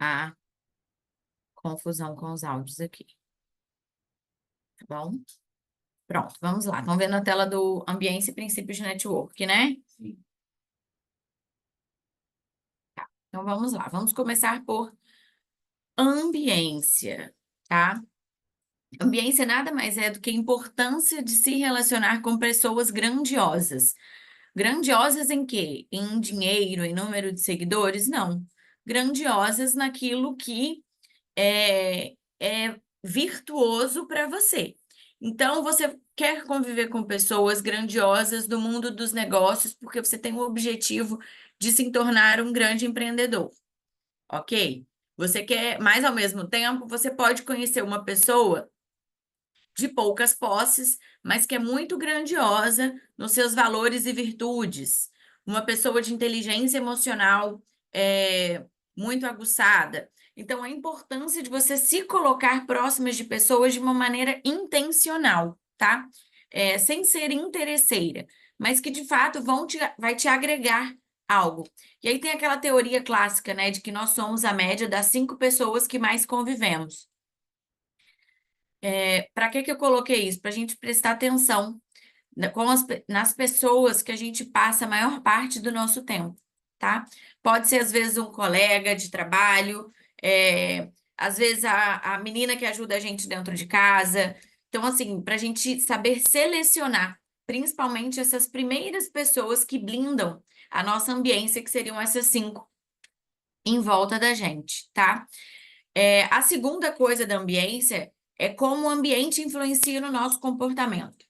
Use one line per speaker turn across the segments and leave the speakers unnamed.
a confusão com os áudios aqui, tá bom? Pronto, vamos lá. Estão vendo a tela do ambiente e princípios de network, né?
Sim.
Então vamos lá. Vamos começar por ambiência, tá? Ambiência nada mais é do que a importância de se relacionar com pessoas grandiosas. Grandiosas em quê? Em dinheiro, em número de seguidores? Não. Grandiosas naquilo que é virtuoso para você. Então, você quer conviver com pessoas grandiosas do mundo dos negócios porque você tem o objetivo de se tornar um grande empreendedor, ok? Você quer, mas ao mesmo tempo, você pode conhecer uma pessoa de poucas posses, mas que é muito grandiosa nos seus valores e virtudes. Uma pessoa de inteligência emocional muito aguçada. Então, a importância de você se colocar próximas de pessoas de uma maneira intencional, tá? Sem ser interesseira, mas que de fato vai te agregar algo. E aí tem aquela teoria clássica, né, de que nós somos a média das 5 pessoas que mais convivemos. Para que eu coloquei isso? Para a gente prestar atenção nas pessoas que a gente passa a maior parte do nosso tempo, tá? Pode ser, às vezes, um colega de trabalho, às vezes a menina que ajuda a gente dentro de casa. Então, assim, para a gente saber selecionar, principalmente essas primeiras pessoas que blindam a nossa ambiência, que seriam essas 5 em volta da gente, tá? A segunda coisa da ambiência é como o ambiente influencia no nosso comportamento.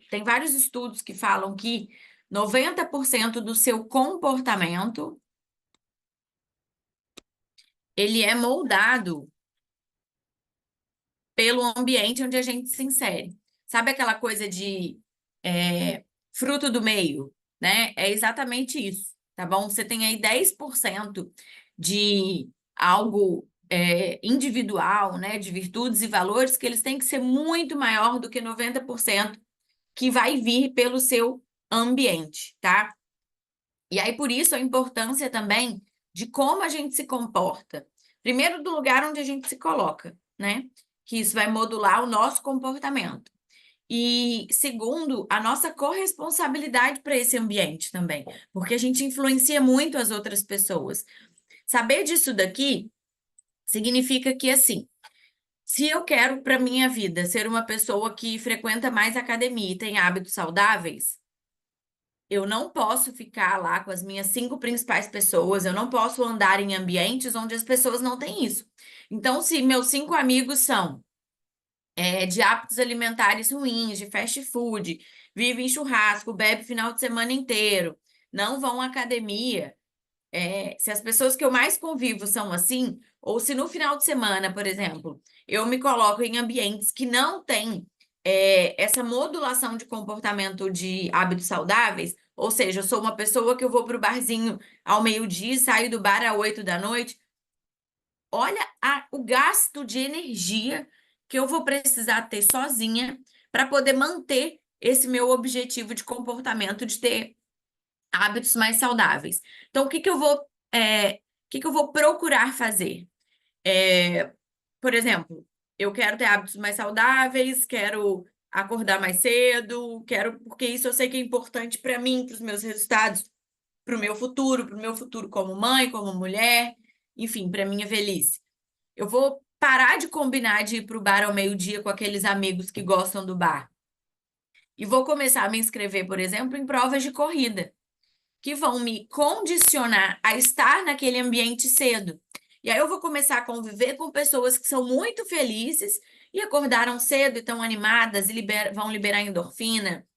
Tem vários estudos que falam que 90% do seu comportamento ele é moldado pelo ambiente onde a gente se insere. Sabe aquela coisa de fruto do meio, né? É exatamente isso, tá bom? Você tem aí 10% de algo individual, né? De virtudes e valores que eles têm que ser muito maior do que 90% que vai vir pelo seu ambiente, tá? E aí, por isso, a importância também de como a gente se comporta. Primeiro, do lugar onde a gente se coloca, né? Que isso vai modular o nosso comportamento. E segundo, a nossa corresponsabilidade para esse ambiente também, porque a gente influencia muito as outras pessoas. Saber disso daqui significa que, assim, se eu quero para minha vida ser uma pessoa que frequenta mais academia e tem hábitos saudáveis, eu não posso ficar lá com as minhas 5 principais pessoas, eu não posso andar em ambientes onde as pessoas não têm isso. Então, se meus 5 amigos são de hábitos alimentares ruins, de fast food, vivem em churrasco, bebe final de semana inteiro, não vão à academia, se as pessoas que eu mais convivo são assim, ou se no final de semana, por exemplo, eu me coloco em ambientes que não têm essa modulação de comportamento de hábitos saudáveis, ou seja, eu sou uma pessoa que eu vou para o barzinho ao meio-dia e saio do bar às 8 da noite, olha o gasto de energia que eu vou precisar ter sozinha para poder manter esse meu objetivo de comportamento de ter hábitos mais saudáveis. Então, o que que eu vou procurar fazer? É, por exemplo, eu quero ter hábitos mais saudáveis, quero acordar mais cedo, porque isso eu sei que é importante para mim, para os meus resultados, para o meu futuro como mãe, como mulher, enfim, para minha velhice. Eu vou parar de combinar de ir para o bar ao meio-dia com aqueles amigos que gostam do bar. E vou começar a me inscrever, por exemplo, em provas de corrida que vão me condicionar a estar naquele ambiente cedo. E aí eu vou começar a conviver com pessoas que são muito felizes e acordaram cedo e estão animadas e vão liberar endorfina.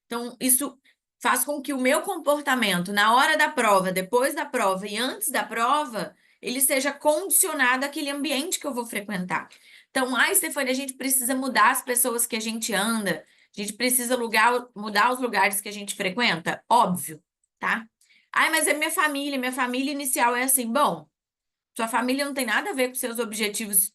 Então, isso faz com que o meu comportamento na hora da prova, depois da prova e antes da prova, ele seja condicionado àquele ambiente que eu vou frequentar. Então, Stefania, a gente precisa mudar as pessoas que a gente anda, a gente precisa mudar os lugares que a gente frequenta? Óbvio, tá? Mas é minha família inicial é assim. Bom, sua família não tem nada a ver com seus objetivos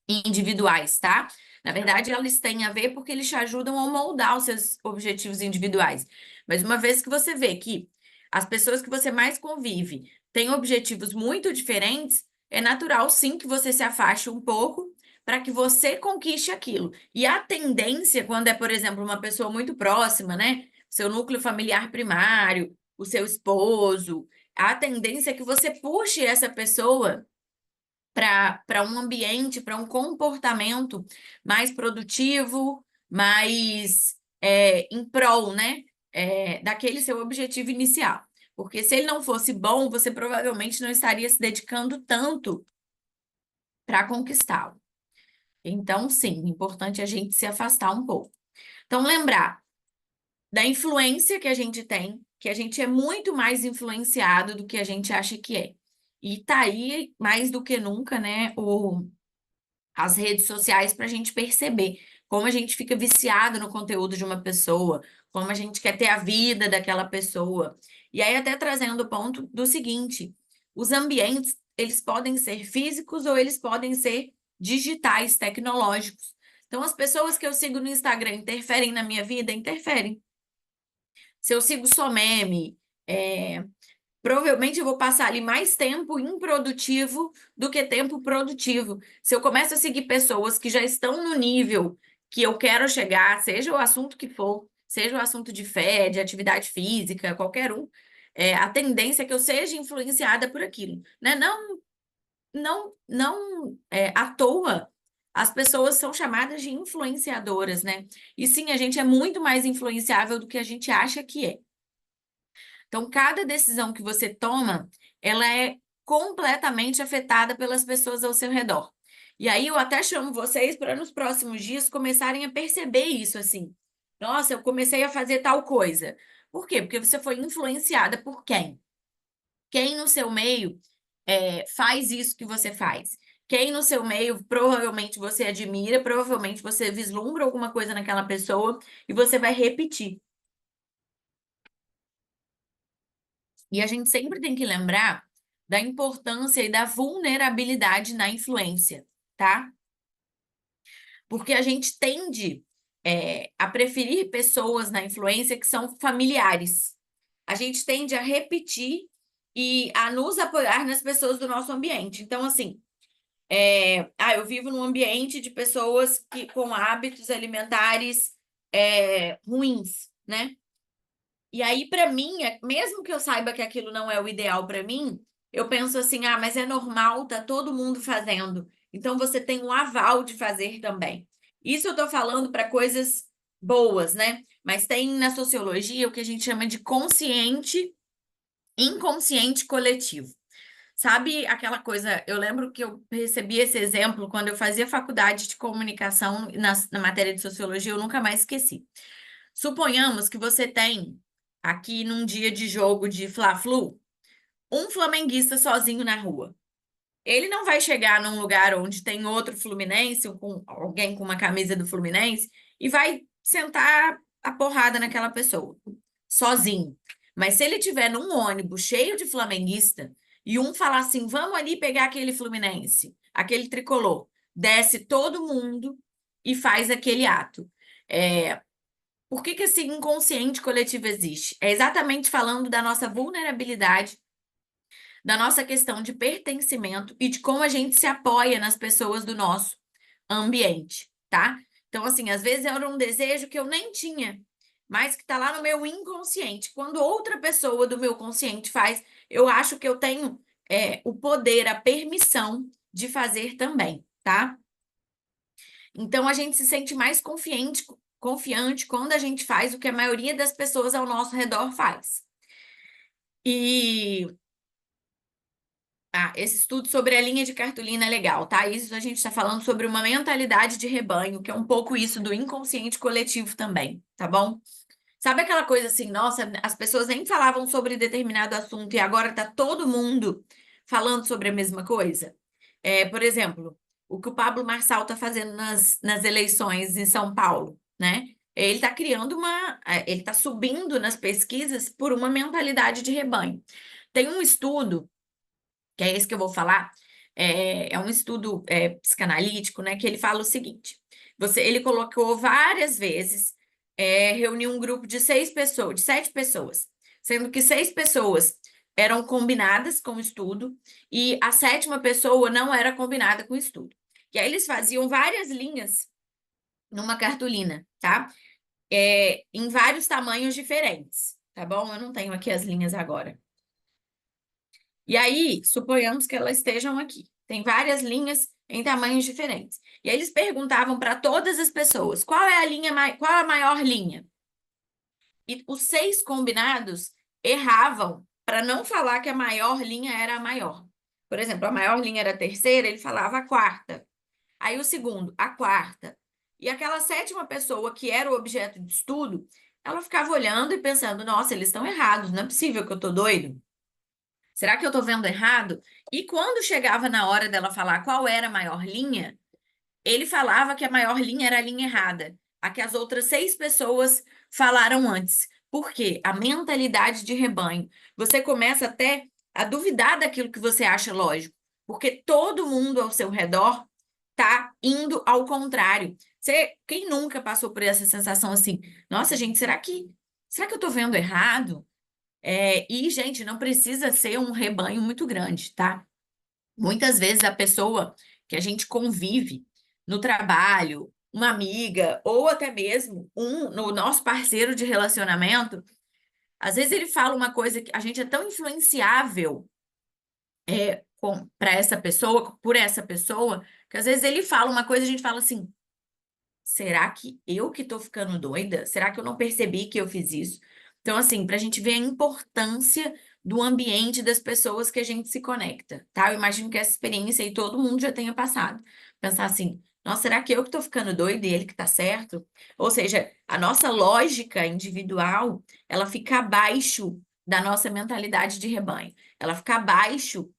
individuais, tá? Na verdade, elas têm a ver porque eles te ajudam a moldar os seus objetivos individuais. Mas uma vez que você vê que as pessoas que você mais convive têm objetivos muito diferentes, é natural sim que você se afaste um pouco para que você conquiste aquilo. E a tendência, quando é, por exemplo, uma pessoa muito próxima, né? Seu núcleo familiar primário, o seu esposo, a tendência é que você puxe essa pessoa para um ambiente, para um comportamento mais produtivo, mais em prol, né, daquele seu objetivo inicial. Porque se ele não fosse bom, você provavelmente não estaria se dedicando tanto para conquistá-lo. Então, sim, importante a gente se afastar um pouco. Então, lembrar da influência que a gente tem, que a gente é muito mais influenciado do que a gente acha que é. E tá aí, mais do que nunca, né, as redes sociais para a gente perceber como a gente fica viciado no conteúdo de uma pessoa, como a gente quer ter a vida daquela pessoa. E aí, até trazendo o ponto do seguinte: os ambientes, eles podem ser físicos ou eles podem ser digitais, tecnológicos. Então, as pessoas que eu sigo no Instagram interferem na minha vida? Interferem. Se eu sigo só meme, provavelmente eu vou passar ali mais tempo improdutivo do que tempo produtivo. Se eu começo a seguir pessoas que já estão no nível que eu quero chegar, seja o assunto que for, seja o assunto de fé, de atividade física, qualquer um, a tendência é que eu seja influenciada por aquilo, né? Não, à toa. As pessoas são chamadas de influenciadoras, né? E sim, a gente é muito mais influenciável do que a gente acha que é. Então, cada decisão que você toma, ela é completamente afetada pelas pessoas ao seu redor. E aí eu até chamo vocês para nos próximos dias começarem a perceber isso assim. Nossa, eu comecei a fazer tal coisa. Por quê? Porque você foi influenciada por quem? Quem no seu meio faz isso que você faz? Quem no seu meio provavelmente você admira, provavelmente você vislumbra alguma coisa naquela pessoa e você vai repetir. E a gente sempre tem que lembrar da importância e da vulnerabilidade na influência, tá? Porque a gente tende, a preferir pessoas na influência que são familiares. A gente tende a repetir e a nos apoiar nas pessoas do nosso ambiente. Então, assim, eu vivo num ambiente de pessoas com hábitos alimentares ruins, né? E aí, para mim, mesmo que eu saiba que aquilo não é o ideal para mim, eu penso assim: ah, mas é normal, tá todo mundo fazendo. Então você tem um aval de fazer também. Isso eu estou falando para coisas boas, né? Mas tem na sociologia o que a gente chama de consciente, inconsciente coletivo. Sabe aquela coisa? Eu lembro que eu recebi esse exemplo quando eu fazia faculdade de comunicação na matéria de sociologia, eu nunca mais esqueci. Suponhamos que você tem, aqui num dia de jogo de Fla-Flu, um flamenguista sozinho na rua. Ele não vai chegar num lugar onde tem outro Fluminense, ou com alguém com uma camisa do Fluminense, e vai sentar a porrada naquela pessoa, sozinho. Mas se ele tiver num ônibus cheio de flamenguista e um falar assim: vamos ali pegar aquele Fluminense, aquele tricolor, desce todo mundo e faz aquele ato. Por que que esse inconsciente coletivo existe? É exatamente falando da nossa vulnerabilidade, da nossa questão de pertencimento e de como a gente se apoia nas pessoas do nosso ambiente, tá? Então, assim, às vezes era um desejo que eu nem tinha, mas que está lá no meu inconsciente. Quando outra pessoa do meu consciente faz, eu acho que eu tenho o poder, a permissão de fazer também, tá? Então, a gente se sente mais confiante quando a gente faz o que a maioria das pessoas ao nosso redor faz. E esse estudo sobre a linha de cartolina é legal, tá? Isso a gente está falando sobre uma mentalidade de rebanho, que é um pouco isso do inconsciente coletivo também, tá bom? Sabe aquela coisa assim, nossa, as pessoas nem falavam sobre determinado assunto e agora tá todo mundo falando sobre a mesma coisa? Por exemplo, o que o Pablo Marçal está fazendo nas eleições em São Paulo, né? Ele está criando ele está subindo nas pesquisas por uma mentalidade de rebanho. Tem um estudo, que é esse que eu vou falar, é um estudo psicanalítico, né? Que ele fala o seguinte: ele colocou várias vezes, reuniu um grupo de 6 pessoas, de 7 pessoas. sendo que 6 pessoas eram combinadas com o estudo e a 7ª pessoa não era combinada com o estudo. E aí eles faziam várias linhas numa cartolina, tá? Em vários tamanhos diferentes, tá bom? Eu não tenho aqui as linhas agora. E aí, suponhamos que elas estejam aqui. Tem várias linhas em tamanhos diferentes. E aí eles perguntavam para todas as pessoas, qual é a linha, qual é a maior linha? E os 6 combinados erravam para não falar que a maior linha era a maior. Por exemplo, a maior linha era a terceira, ele falava a quarta. Aí o segundo, a quarta. E aquela 7ª pessoa, que era o objeto de estudo, ela ficava olhando e pensando, nossa, eles estão errados, não é possível que eu estou doido. Será que eu estou vendo errado? E quando chegava na hora dela falar qual era a maior linha, ele falava que a maior linha era a linha errada, a que as outras 6 pessoas falaram antes. Por quê? A mentalidade de rebanho. Você começa até a duvidar daquilo que você acha lógico, porque todo mundo ao seu redor está indo ao contrário. Quem nunca passou por essa sensação assim? Nossa, gente, será que eu estou vendo errado? E, gente, não precisa ser um rebanho muito grande, tá? Muitas vezes a pessoa que a gente convive no trabalho, uma amiga, ou até mesmo no nosso parceiro de relacionamento, às vezes ele fala uma coisa que a gente é tão influenciável para essa pessoa, por essa pessoa, que às vezes ele fala uma coisa e a gente fala assim: será que eu que estou ficando doida? Será que eu não percebi que eu fiz isso? Então, assim, para a gente ver a importância do ambiente das pessoas que a gente se conecta, tá? Eu imagino que essa experiência aí todo mundo já tenha passado. Pensar assim, nossa, será que eu que estou ficando doida e ele que está certo? Ou seja, a nossa lógica individual, ela fica abaixo da nossa mentalidade de rebanho. Ela fica abaixo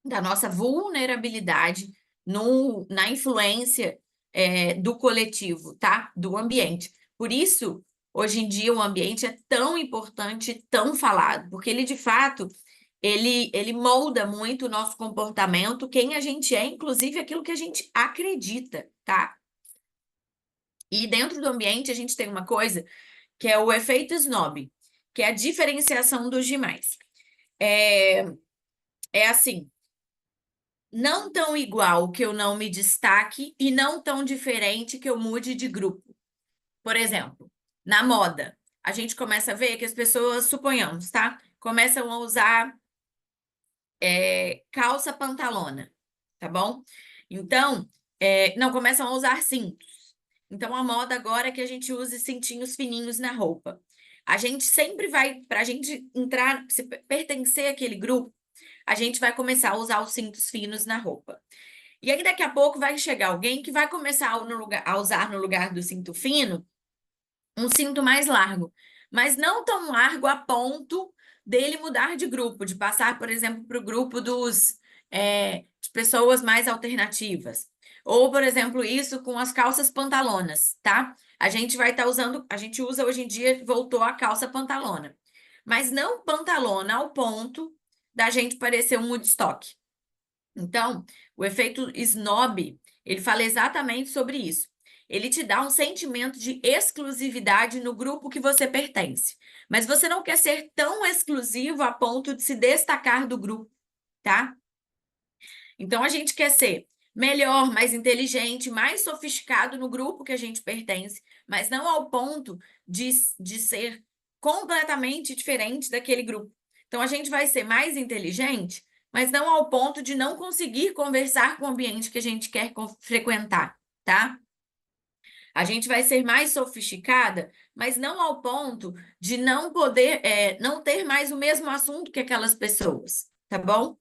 da nossa vulnerabilidade na influência do coletivo, tá? Do ambiente. Por isso, hoje em dia, o ambiente é tão importante, tão falado, porque ele, de fato, ele molda muito o nosso comportamento, quem a gente é, inclusive aquilo que a gente acredita, tá? E dentro do ambiente, a gente tem uma coisa que é o efeito snob, que é a diferenciação dos demais. É assim, não tão igual que eu não me destaque e não tão diferente que eu mude de grupo. Por exemplo, na moda, a gente começa a ver que as pessoas, suponhamos, tá? Começam a usar calça pantalona, tá bom? Então, não, começam a usar cintos. Então, a moda agora é que a gente use cintinhos fininhos na roupa. A gente sempre vai, para a gente entrar, se pertencer àquele grupo, a gente vai começar a usar os cintos finos na roupa. E aí, daqui a pouco, vai chegar alguém que vai começar a usar no lugar do cinto fino um cinto mais largo, mas não tão largo a ponto dele mudar de grupo, de passar, por exemplo, para o grupo de pessoas mais alternativas. Ou, por exemplo, isso com as calças pantalonas, tá? A gente vai estar usando, a gente usa hoje em dia, voltou a calça pantalona. Mas não pantalona ao ponto da gente parecer um Woodstock. Então, o efeito snob, ele fala exatamente sobre isso. Ele te dá um sentimento de exclusividade no grupo que você pertence. Mas você não quer ser tão exclusivo a ponto de se destacar do grupo, tá? Então, a gente quer ser melhor, mais inteligente, mais sofisticado no grupo que a gente pertence, mas não ao ponto de ser completamente diferente daquele grupo. Então, a gente vai ser mais inteligente, mas não ao ponto de não conseguir conversar com o ambiente que a gente quer frequentar, tá? A gente vai ser mais sofisticada, mas não ao ponto de não poder, não ter mais o mesmo assunto que aquelas pessoas, tá bom?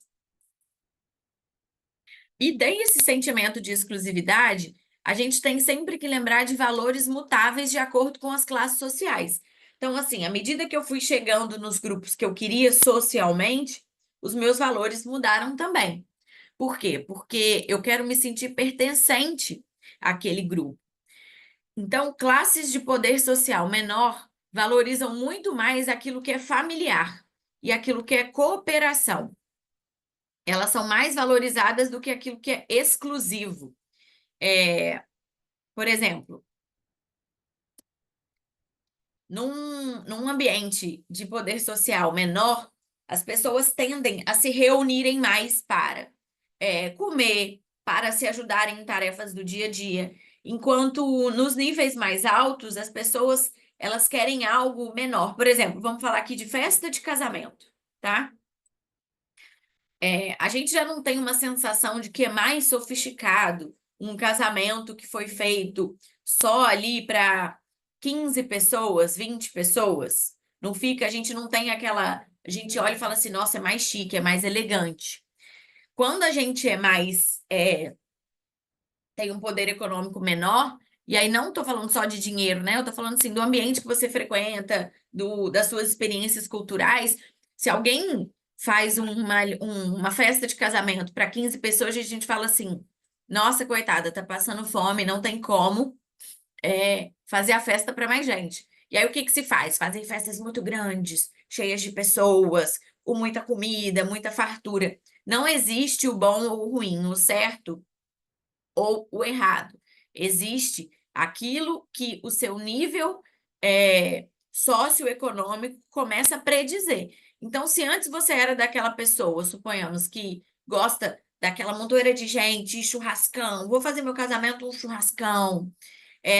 E daí esse sentimento de exclusividade, a gente tem sempre que lembrar de valores mutáveis de acordo com as classes sociais. Então, assim, à medida que eu fui chegando nos grupos que eu queria socialmente, os meus valores mudaram também. Por quê? Porque eu quero me sentir pertencente àquele grupo. Então, classes de poder social menor valorizam muito mais aquilo que é familiar e aquilo que é cooperação. Elas são mais valorizadas do que aquilo que é exclusivo. Por exemplo, num ambiente de poder social menor, as pessoas tendem a se reunirem mais para comer, para se ajudarem em tarefas do dia a dia. Enquanto nos níveis mais altos, as pessoas elas querem algo menor. Por exemplo, vamos falar aqui de festa de casamento, tá? A gente já não tem uma sensação de que é mais sofisticado um casamento que foi feito só ali para 15 pessoas, 20 pessoas. Não fica, a gente não tem aquela. A gente olha e fala assim, nossa, é mais chique, é mais elegante. Quando a gente é mais. Tem um poder econômico menor, e aí não estou falando só de dinheiro, né? Eu estou falando assim do ambiente que você frequenta, das suas experiências culturais. Se alguém faz uma festa de casamento para 15 pessoas, a gente fala assim: nossa, coitada, tá passando fome, não tem como fazer a festa para mais gente. E aí o que que se faz? Fazem festas muito grandes, cheias de pessoas, com muita comida, muita fartura. Não existe o bom ou o ruim, o certo ou o errado. Existe aquilo que o seu nível socioeconômico começa a predizer. Então, se antes você era daquela pessoa, suponhamos, que gosta daquela montoeira de gente, churrascão, vou fazer meu casamento um churrascão.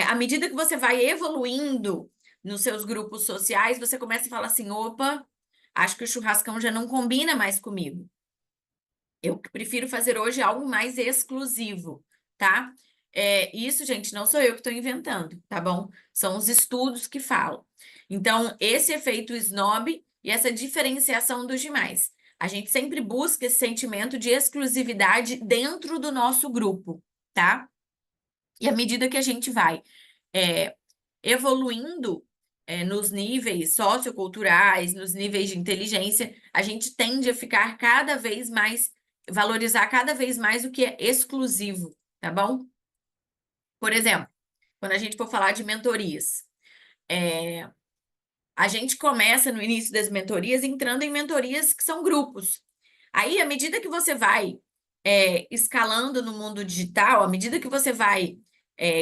À medida que você vai evoluindo nos seus grupos sociais, você começa a falar assim: opa, acho que o churrascão já não combina mais comigo. Eu prefiro fazer hoje algo mais exclusivo, tá? Isso, gente, não sou eu que estou inventando, tá bom? São os estudos que falam. Então, esse efeito snob e essa diferenciação dos demais. A gente sempre busca esse sentimento de exclusividade dentro do nosso grupo, tá? E à medida que a gente vai é, evoluindo nos níveis socioculturais, nos níveis de inteligência, a gente tende a ficar cada vez mais, valorizar cada vez mais o que é exclusivo, tá bom? Por exemplo, quando a gente for falar de mentorias, a gente começa no início das mentorias entrando em mentorias que são grupos. Aí, à medida que você vai escalando no mundo digital, à medida que você vai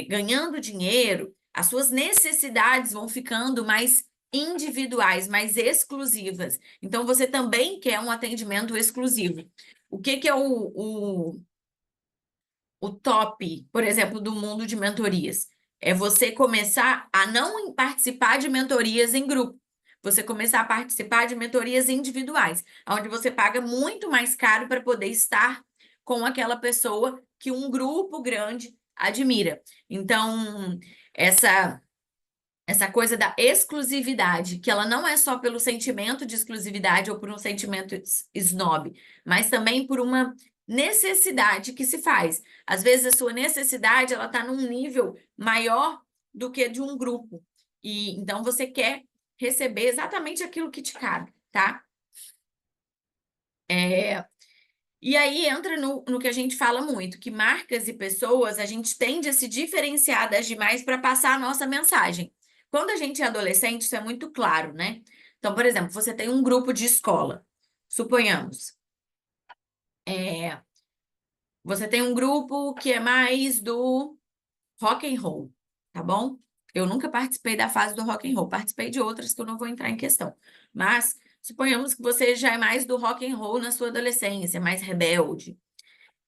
ganhando dinheiro, as suas necessidades vão ficando mais individuais, mais exclusivas. Então, você também quer um atendimento exclusivo. O que que é o top, por exemplo, do mundo de mentorias? É você começar a não participar de mentorias em grupo. Você começar a participar de mentorias individuais, onde você paga muito mais caro para poder estar com aquela pessoa que um grupo grande admira. Então, essa essa coisa da exclusividade, que ela não é só pelo sentimento de exclusividade ou por um sentimento snob, mas também por uma necessidade que se faz. Às vezes a sua necessidade ela está num nível maior do que de um grupo. E então você quer receber exatamente aquilo que te cabe, tá? E aí entra no que a gente fala muito, que marcas e pessoas a gente tende a se diferenciar das demais para passar a nossa mensagem. Quando a gente é adolescente, isso é muito claro, né? Então, por exemplo, você tem um grupo de escola, suponhamos. Você tem um grupo que é mais do rock and roll, tá bom? Eu nunca participei da fase do rock and roll, participei de outras que eu não vou entrar em questão. Mas suponhamos que você já é mais do rock and roll na sua adolescência, mais rebelde.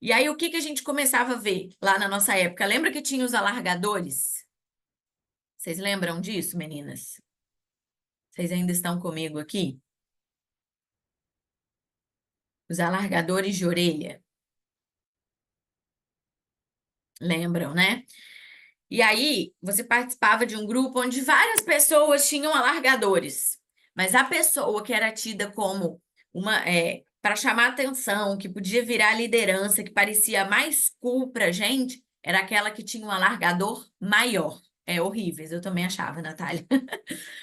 E aí, o que que a gente começava a ver lá na nossa época? Lembra que tinha os alargadores? Vocês lembram disso, meninas? Vocês ainda estão comigo aqui? Os alargadores de orelha. Lembram, né? E aí, você participava de um grupo onde várias pessoas tinham alargadores. Mas a pessoa que era tida como para chamar atenção, que podia virar liderança, que parecia mais cool pra gente, era aquela que tinha um alargador maior. É horríveis, eu também achava, Natália.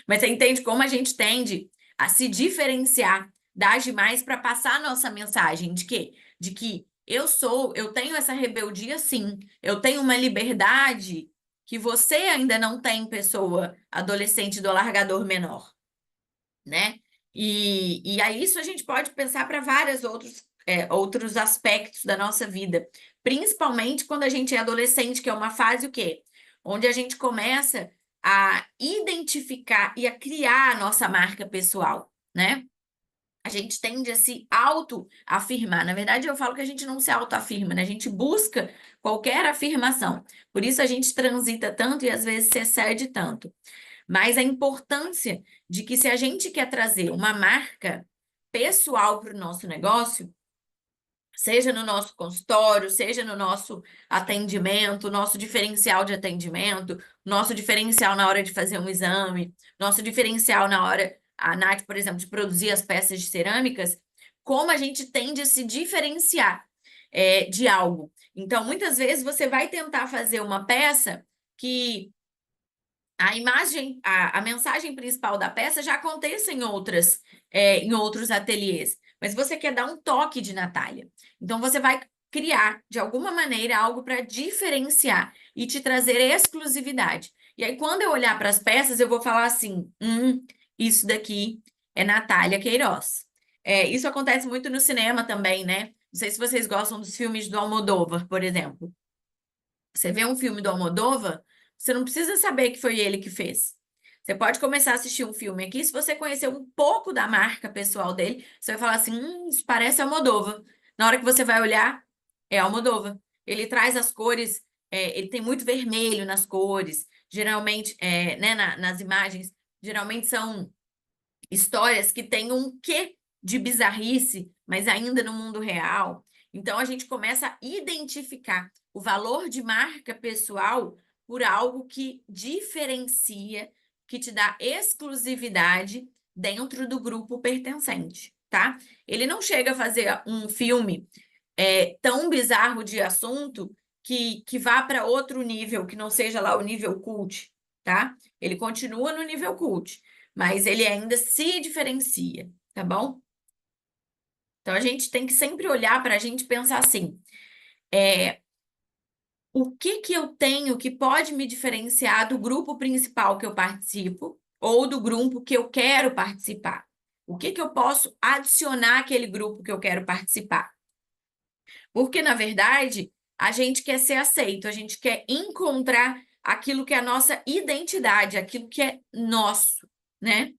Mas você entende como a gente tende a se diferenciar das demais para passar a nossa mensagem de quê? De que eu tenho essa rebeldia sim, eu tenho uma liberdade que você ainda não tem, pessoa adolescente do alargador menor, né? E aí isso a gente pode pensar para vários outros aspectos da nossa vida, principalmente quando a gente é adolescente, que é uma fase o quê? Onde a gente começa a identificar e a criar a nossa marca pessoal, né? A gente tende a se autoafirmar. Na verdade, eu falo que a gente não se autoafirma, né? A gente busca qualquer afirmação. Por isso a gente transita tanto e às vezes se excede tanto. Mas a importância de que se a gente quer trazer uma marca pessoal para o nosso negócio, seja no nosso consultório, seja no nosso atendimento, nosso diferencial de atendimento, nosso diferencial na hora de fazer um exame, nosso diferencial na hora, a Nath, por exemplo, de produzir as peças de cerâmicas, como a gente tende a se diferenciar de algo. Então, muitas vezes você vai tentar fazer uma peça que a imagem, a mensagem principal da peça já acontece em outros ateliês, mas você quer dar um toque de Natália. Então, você vai criar, de alguma maneira, algo para diferenciar e te trazer exclusividade. E aí, quando eu olhar para as peças, eu vou falar assim: isso daqui é Natália Queiroz. Isso acontece muito no cinema também, né? Não sei se vocês gostam dos filmes do Almodóvar, por exemplo. Você vê um filme do Almodóvar, você não precisa saber que foi ele que fez. Você pode começar a assistir um filme aqui, se você conhecer um pouco da marca pessoal dele, você vai falar assim, isso parece Almodóvar. Na hora que você vai olhar, é Almodóvar. Ele traz as cores, ele tem muito vermelho nas cores, geralmente, né, nas imagens, geralmente são histórias que têm um quê de bizarrice, mas ainda no mundo real. Então a gente começa a identificar o valor de marca pessoal por algo que diferencia, que te dá exclusividade dentro do grupo pertencente, tá? Ele não chega a fazer um filme tão bizarro de assunto que vá para outro nível, que não seja lá o nível cult, tá? Ele continua no nível cult, mas ele ainda se diferencia, tá bom? Então a gente tem que sempre olhar para a gente pensar assim: o que que eu tenho que pode me diferenciar do grupo principal que eu participo ou do grupo que eu quero participar? O que que eu posso adicionar àquele grupo que eu quero participar? Porque, na verdade, a gente quer ser aceito, a gente quer encontrar aquilo que é a nossa identidade, aquilo que é nosso, né?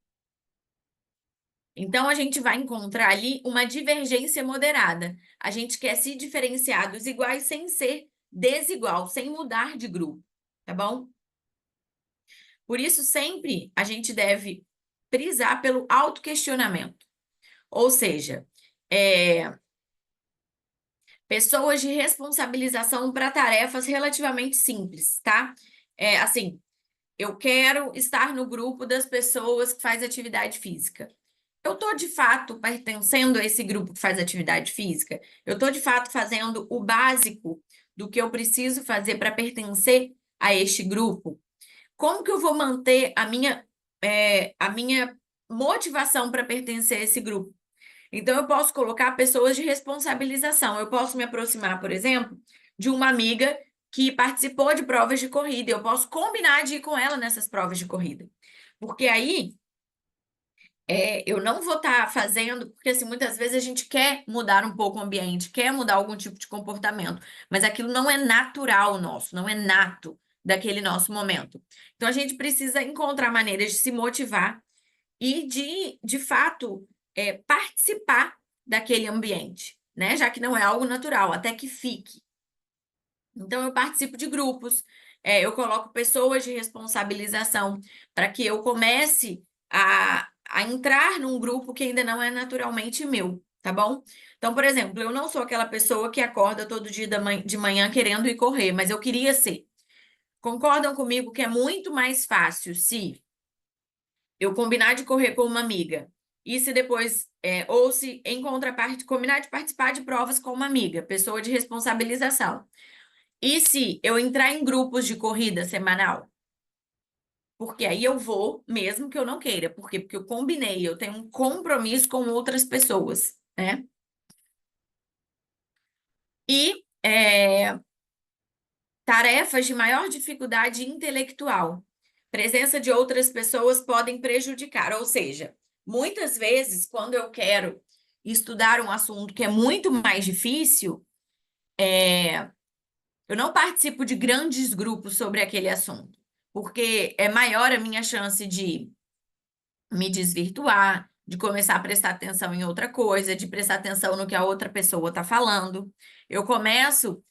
Então, a gente vai encontrar ali uma divergência moderada. A gente quer se diferenciar dos iguais sem ser desigual, sem mudar de grupo, tá bom? Por isso, sempre a gente deve prisar pelo autoquestionamento. Ou seja, pessoas de responsabilização para tarefas relativamente simples, tá? Assim, eu quero estar no grupo das pessoas que faz atividade física. Eu estou de fato pertencendo a esse grupo que faz atividade física? Eu estou de fato fazendo o básico do que eu preciso fazer para pertencer a este grupo? Como que eu vou manter a minha motivação para pertencer a esse grupo? Então, eu posso colocar pessoas de responsabilização. Eu posso me aproximar, por exemplo, de uma amiga que participou de provas de corrida. Eu posso combinar de ir com ela nessas provas de corrida. Porque aí eu não vou estar fazendo, porque assim, muitas vezes a gente quer mudar um pouco o ambiente, quer mudar algum tipo de comportamento, mas aquilo não é natural nosso, não é nato daquele nosso momento. Então, a gente precisa encontrar maneiras de se motivar e de fato, participar daquele ambiente, né? Já que não é algo natural, até que fique. Então, eu participo de grupos, eu coloco pessoas de responsabilização para que eu comece a entrar num grupo que ainda não é naturalmente meu, tá bom? Então, por exemplo, eu não sou aquela pessoa que acorda todo dia de manhã querendo ir correr, mas eu queria ser. Concordam comigo que é muito mais fácil se eu combinar de correr com uma amiga, e se depois, ou se em contraparte, combinar de participar de provas com uma amiga, pessoa de responsabilização. E se eu entrar em grupos de corrida semanal? Porque aí eu vou, mesmo que eu não queira. Por quê? Porque eu combinei, eu tenho um compromisso com outras pessoas, né? E tarefas de maior dificuldade intelectual. Presença de outras pessoas podem prejudicar. Ou seja, muitas vezes, quando eu quero estudar um assunto que é muito mais difícil, eu não participo de grandes grupos sobre aquele assunto. porque é maior a minha chance de me desvirtuar, de começar a prestar atenção em outra coisa, de prestar atenção no que a outra pessoa está falando. Eu começo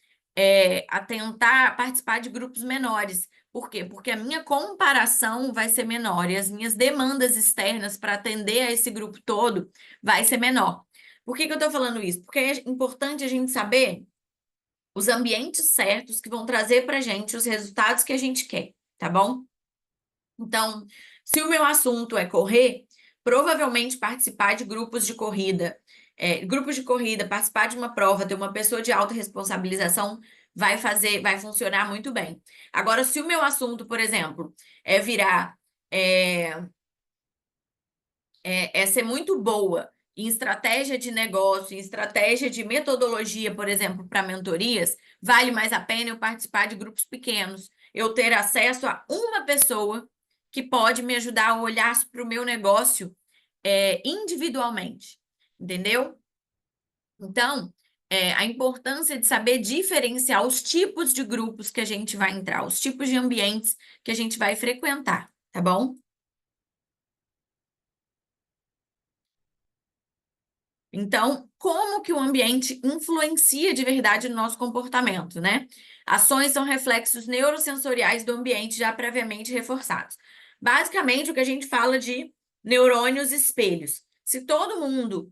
a tentar participar de grupos menores. Por quê? Porque a minha comparação vai ser menor e as minhas demandas externas para atender a esse grupo todo vai ser menor. Por que que eu estou falando isso? Porque é importante a gente saber os ambientes certos que vão trazer para a gente os resultados que a gente quer, tá bom? Então, se o meu assunto é correr, provavelmente participar de grupos de corrida, participar de uma prova, ter uma pessoa de alta responsabilização vai funcionar muito bem. Agora, se o meu assunto, por exemplo, é virar, é, é ser muito boa em estratégia de negócio, em estratégia de metodologia, por exemplo, para mentorias, vale mais a pena eu participar de grupos pequenos, eu ter acesso a uma pessoa que pode me ajudar a olhar para o meu negócio individualmente, entendeu? Então, a importância de saber diferenciar os tipos de grupos que a gente vai entrar, os tipos de ambientes que a gente vai frequentar, tá bom? Então, como que o ambiente influencia de verdade no nosso comportamento, né? Ações são reflexos neurosensoriais do ambiente já previamente reforçados. Basicamente, o que a gente fala de neurônios espelhos. Se todo mundo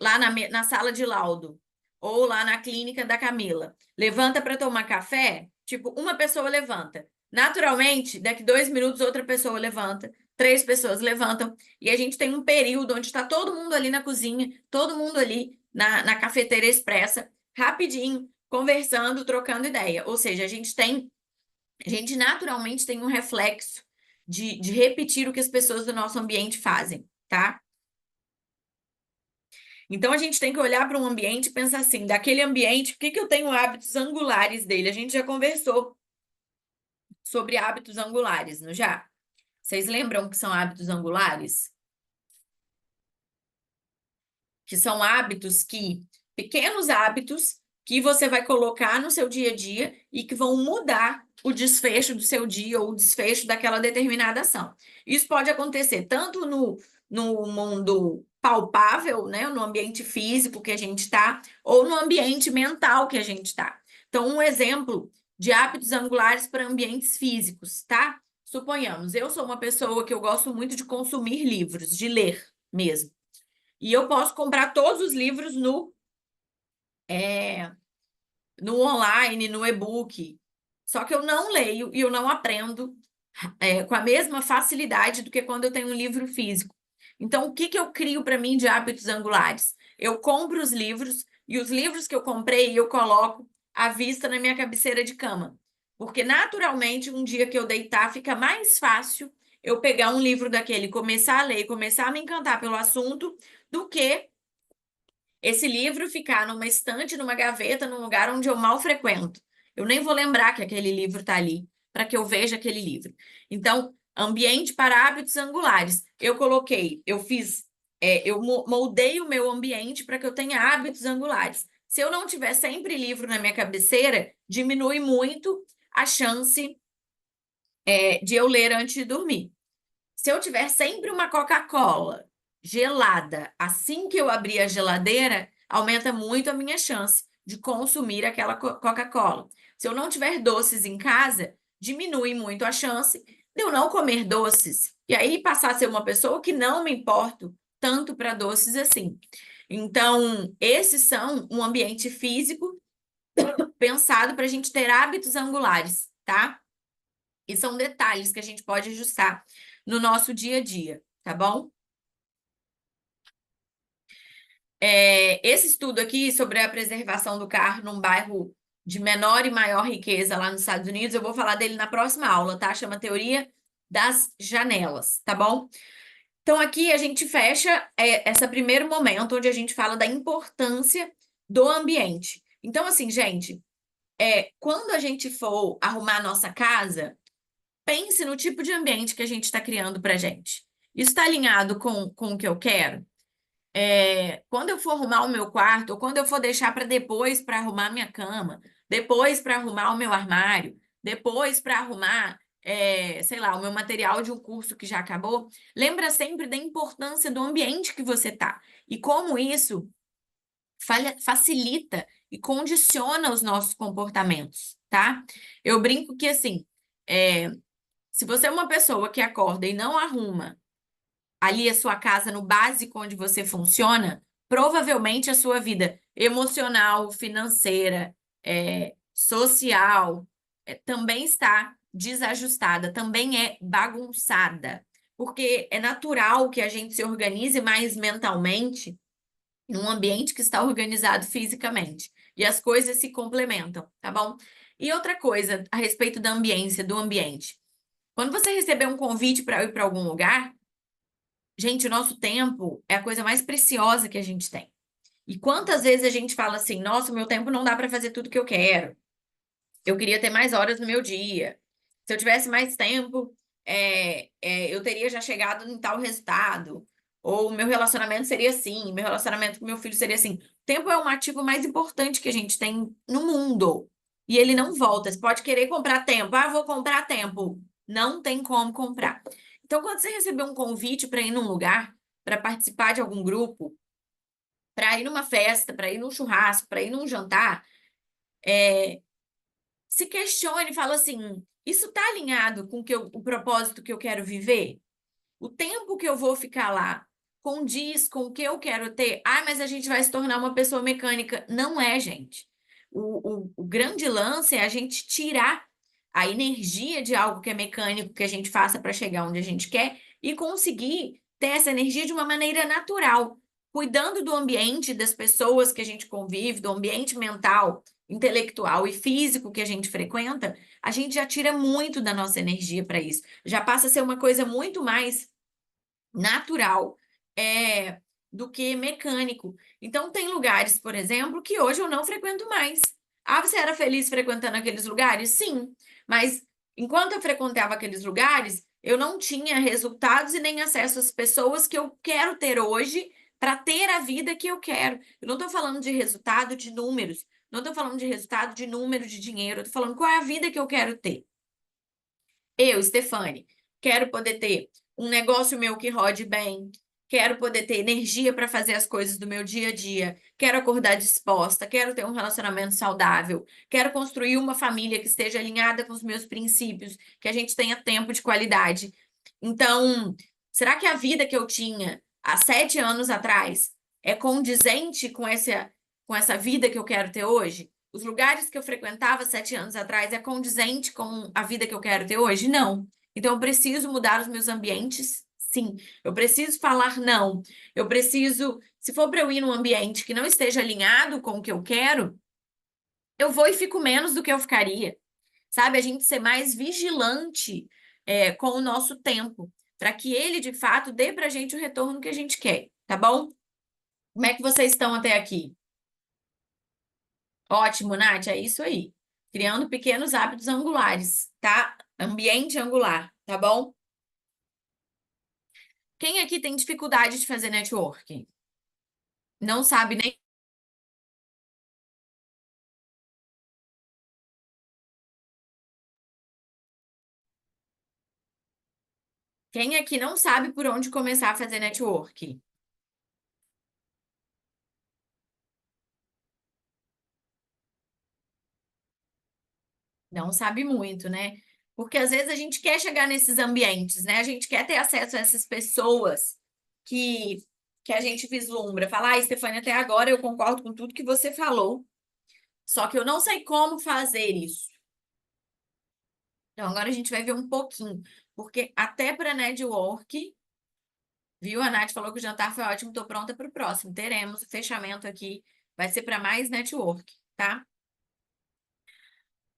lá na sala de laudo ou lá na clínica da Camila levanta para tomar café, tipo, uma pessoa levanta. Naturalmente, daqui 2 minutos, outra pessoa levanta, 3 pessoas levantam, e a gente tem um período onde está todo mundo ali na cozinha, todo mundo ali na cafeteira expressa, rapidinho, conversando, trocando ideia. Ou seja, a gente naturalmente tem um reflexo de repetir o que as pessoas do nosso ambiente fazem, tá? Então a gente tem que olhar para um ambiente e pensar assim, daquele ambiente, o que que eu tenho hábitos angulares dele? A gente já conversou sobre hábitos angulares, não já? Vocês lembram que são hábitos angulares? Que são pequenos hábitos que você vai colocar no seu dia a dia e que vão mudar o desfecho do seu dia ou o desfecho daquela determinada ação. Isso pode acontecer tanto no mundo palpável, né, no ambiente físico que a gente está, ou no ambiente mental que a gente está. Então, um exemplo de hábitos angulares para ambientes físicos, tá? Suponhamos, eu sou uma pessoa que eu gosto muito de consumir livros, de ler mesmo. E eu posso comprar todos os livros é, no online, no e-book. Só que eu não leio e eu não aprendo com a mesma facilidade do que quando eu tenho um livro físico. Então, o que que eu crio para mim de hábitos angulares? Eu compro os livros e os livros que eu comprei eu coloco à vista na minha cabeceira de cama. Porque, naturalmente, um dia que eu deitar, fica mais fácil eu pegar um livro daquele, começar a ler, começar a me encantar pelo assunto, do que esse livro ficar numa estante, numa gaveta, num lugar onde eu mal frequento. Eu nem vou lembrar que aquele livro está ali, para que eu veja aquele livro. Então, ambiente para hábitos angulares. Eu moldei o meu ambiente para que eu tenha hábitos angulares. Se eu não tiver sempre livro na minha cabeceira, diminui muito a chance, de eu ler antes de dormir. Se eu tiver sempre uma Coca-Cola gelada, assim que eu abrir a geladeira, aumenta muito a minha chance de consumir aquela Coca-Cola. Se eu não tiver doces em casa, diminui muito a chance de eu não comer doces. E aí passar a ser uma pessoa que não me importo tanto para doces assim. Então, esses são um ambiente físico pensado para a gente ter hábitos angulares, tá? E são detalhes que a gente pode ajustar no nosso dia a dia, tá bom? Esse estudo aqui sobre a preservação do carro num bairro de menor e maior riqueza lá nos Estados Unidos, eu vou falar dele na próxima aula, tá? Chama Teoria das Janelas, tá bom? Então, aqui a gente fecha esse primeiro momento onde a gente fala da importância do ambiente. Então, assim, gente, quando a gente for arrumar a nossa casa, pense no tipo de ambiente que a gente está criando para gente. Isso está alinhado com o que eu quero? Quando eu for arrumar o meu quarto, ou quando eu for deixar para depois para arrumar minha cama, depois para arrumar o meu armário, depois para arrumar sei lá, o meu material de um curso que já acabou, lembra sempre da importância do ambiente que você tá e como isso facilita e condiciona os nossos comportamentos, tá? Eu brinco que, assim, se você é uma pessoa que acorda e não arruma ali a sua casa no básico onde você funciona, provavelmente a sua vida emocional, financeira, social, também está desajustada, também é bagunçada. Porque é natural que a gente se organize mais mentalmente num ambiente que está organizado fisicamente. E as coisas se complementam, tá bom? E outra coisa a respeito da ambiência, do ambiente. Quando você receber um convite para ir para algum lugar, gente, o nosso tempo é a coisa mais preciosa que a gente tem. E quantas vezes a gente fala assim: nossa, o meu tempo não dá para fazer tudo que eu quero. Eu queria ter mais horas no meu dia. Se eu tivesse mais tempo, eu teria já chegado em tal resultado. Ou meu relacionamento seria assim, meu relacionamento com meu filho seria assim. O tempo é um ativo mais importante que a gente tem no mundo. E ele não volta. Você pode querer comprar tempo. Ah, vou comprar tempo. Não tem como comprar. Então, quando você receber um convite para ir num lugar, para participar de algum grupo, para ir numa festa, para ir num churrasco, para ir num jantar, se questione e fala assim: isso está alinhado com o propósito que eu quero viver? O tempo que eu vou ficar lá condiz com o que eu quero ter? Ah, mas a gente vai se tornar uma pessoa mecânica. Não é, gente. O grande lance é a gente tirar a energia de algo que é mecânico que a gente faça para chegar onde a gente quer e conseguir ter essa energia de uma maneira natural, cuidando do ambiente, das pessoas que a gente convive, do ambiente mental, intelectual e físico que a gente frequenta, a gente já tira muito da nossa energia para isso. Já passa a ser uma coisa muito mais natural do que mecânico. Então, tem lugares, por exemplo, que hoje eu não frequento mais. Ah, você era feliz frequentando aqueles lugares? Sim, mas enquanto eu frequentava aqueles lugares, eu não tinha resultados e nem acesso às pessoas que eu quero ter hoje para ter a vida que eu quero. Eu não estou falando de resultado de números, não estou falando de resultado de número de dinheiro, eu estou falando qual é a vida que eu quero ter. Eu, Stefane, quero poder ter um negócio meu que rode bem, quero poder ter energia para fazer as coisas do meu dia a dia, quero acordar disposta, quero ter um relacionamento saudável, quero construir uma família que esteja alinhada com os meus princípios, que a gente tenha tempo de qualidade. Então, será que a vida que eu tinha há 7 anos atrás é condizente com essa vida que eu quero ter hoje? Os lugares que eu frequentava 7 anos atrás é condizente com a vida que eu quero ter hoje? Não. Então, eu preciso mudar os meus ambientes? Sim. Eu preciso falar não. Eu preciso, se for para eu ir num ambiente que não esteja alinhado com o que eu quero, eu vou e fico menos do que eu ficaria. Sabe? A gente ser mais vigilante, com o nosso tempo, para que ele, de fato, dê para a gente o retorno que a gente quer, tá bom? Como é que vocês estão até aqui? Ótimo, Nath, é isso aí. Criando pequenos hábitos angulares, tá? Ambiente angular, tá bom? Quem aqui tem dificuldade de fazer networking? Não sabe nem. Quem aqui não sabe por onde começar a fazer networking? Não sabe muito, né? Porque às vezes a gente quer chegar nesses ambientes, né? A gente quer ter acesso a essas pessoas que, que a gente vislumbra. Falar, ah, Stefania, até agora eu concordo com tudo que você falou, só que eu não sei como fazer isso. Então, agora a gente vai ver um pouquinho, porque até para network, viu? A Nath falou que o jantar foi ótimo, estou pronta para o próximo. Teremos o fechamento aqui, vai ser para mais network, tá?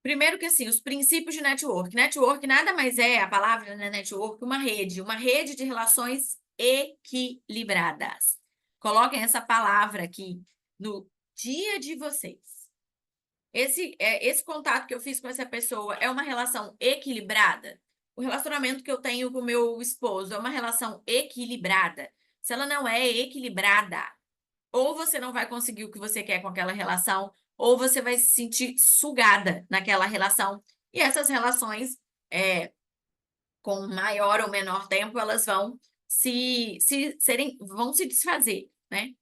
Primeiro que assim, os princípios de network. Network nada mais é, a palavra, né, network, uma rede de relações equilibradas. Coloquem essa palavra aqui no dia de vocês. Esse contato que eu fiz com essa pessoa é uma relação equilibrada? O relacionamento que eu tenho com meu esposo é uma relação equilibrada? Se ela não é equilibrada, ou você não vai conseguir o que você quer com aquela relação, ou você vai se sentir sugada naquela relação. E essas relações com maior ou menor tempo, elas vão vão se desfazer, né?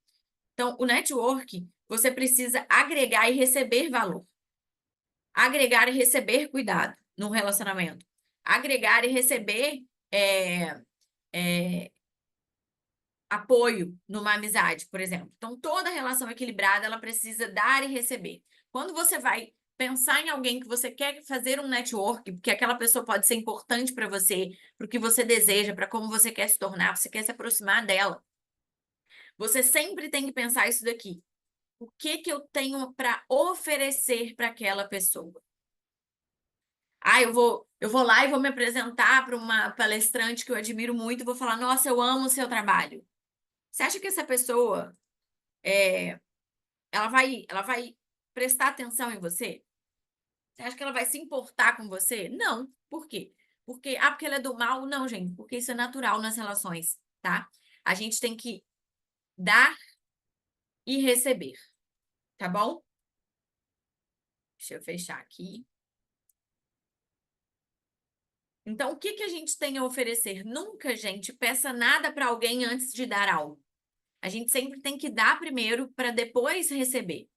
Então, o network, você precisa agregar e receber valor. Agregar e receber cuidado num relacionamento. Agregar e receber é, é, apoio numa amizade, por exemplo. Então, toda relação equilibrada, ela precisa dar e receber. Quando você vai pensar em alguém que você quer fazer um network, porque aquela pessoa pode ser importante para você, para o que você deseja, para como você quer se tornar, você quer se aproximar dela. Você sempre tem que pensar isso daqui. O que que eu tenho para oferecer para aquela pessoa? Ah, eu vou lá e vou me apresentar para uma palestrante que eu admiro muito e vou falar: "Nossa, eu amo o seu trabalho". Você acha que essa pessoa ela vai prestar atenção em você? Você acha que ela vai se importar com você? Não. Por quê? Porque ela é do mal? Não, gente, porque isso é natural nas relações, tá? A gente tem que dar e receber, tá bom? Deixa eu fechar aqui. Então, o que que a gente tem a oferecer? Nunca, gente, peça nada para alguém antes de dar algo. A gente sempre tem que dar primeiro para depois receber.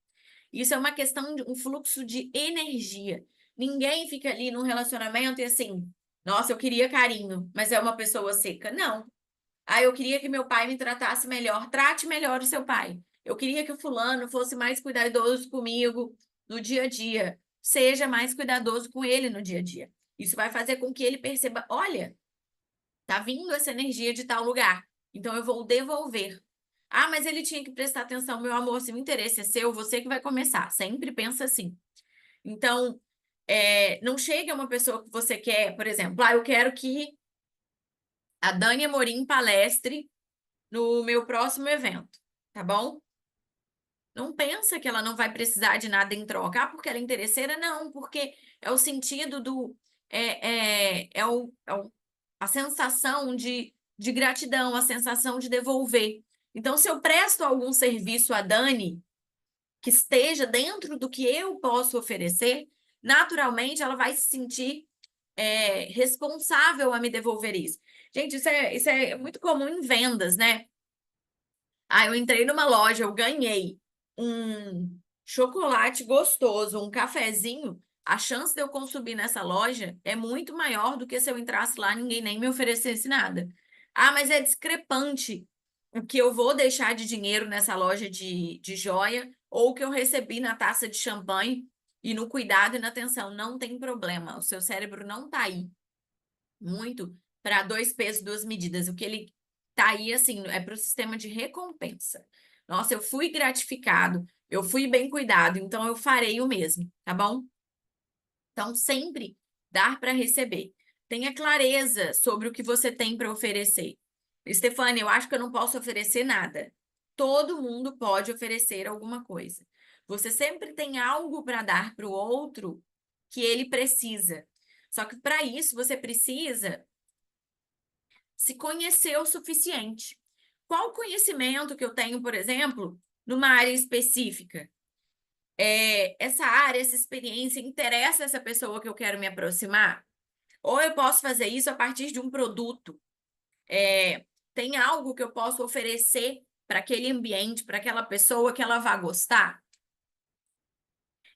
Isso é uma questão de um fluxo de energia. Ninguém fica ali num relacionamento e assim, nossa, eu queria carinho, mas é uma pessoa seca. Não. Ah, eu queria que meu pai me tratasse melhor. Trate melhor o seu pai. Eu queria que o fulano fosse mais cuidadoso comigo no dia a dia. Seja mais cuidadoso com ele no dia a dia. Isso vai fazer com que ele perceba, olha, tá vindo essa energia de tal lugar. Então eu vou devolver. Ah, mas ele tinha que prestar atenção, meu amor, se o interesse é seu, você que vai começar. Sempre pensa assim. Então, não chega uma pessoa que você quer, por exemplo, eu quero que a Dani Amorim palestre no meu próximo evento, tá bom? Não pensa que ela não vai precisar de nada em troca. Ah, porque ela é interesseira? Não, porque é o sentido do. A sensação de gratidão, a sensação de devolver. Então, se eu presto algum serviço a Dani, que esteja dentro do que eu posso oferecer, naturalmente ela vai se sentir responsável a me devolver isso. Gente, isso é muito comum em vendas, né? Ah, eu entrei numa loja, eu ganhei um chocolate gostoso, um cafezinho. A chance de eu consumir nessa loja é muito maior do que se eu entrasse lá e ninguém nem me oferecesse nada. Ah, mas é discrepante o que eu vou deixar de dinheiro nessa loja de joia ou o que eu recebi na taça de champanhe e no cuidado e na atenção. Não tem problema, o seu cérebro não tá aí muito para dois pesos, duas medidas. O que ele tá aí, assim, é para o sistema de recompensa. Nossa, eu fui gratificado, eu fui bem cuidado, então eu farei o mesmo, tá bom? Então, sempre dar para receber. Tenha clareza sobre o que você tem para oferecer. Stefania, eu acho que eu não posso oferecer nada. Todo mundo pode oferecer alguma coisa. Você sempre tem algo para dar para o outro que ele precisa. Só que para isso você precisa se conhecer o suficiente. Qual conhecimento que eu tenho, por exemplo, numa área específica? Essa área, essa experiência interessa essa pessoa que eu quero me aproximar? Ou eu posso fazer isso a partir de um produto? Tem algo que eu posso oferecer para aquele ambiente, para aquela pessoa que ela vai gostar?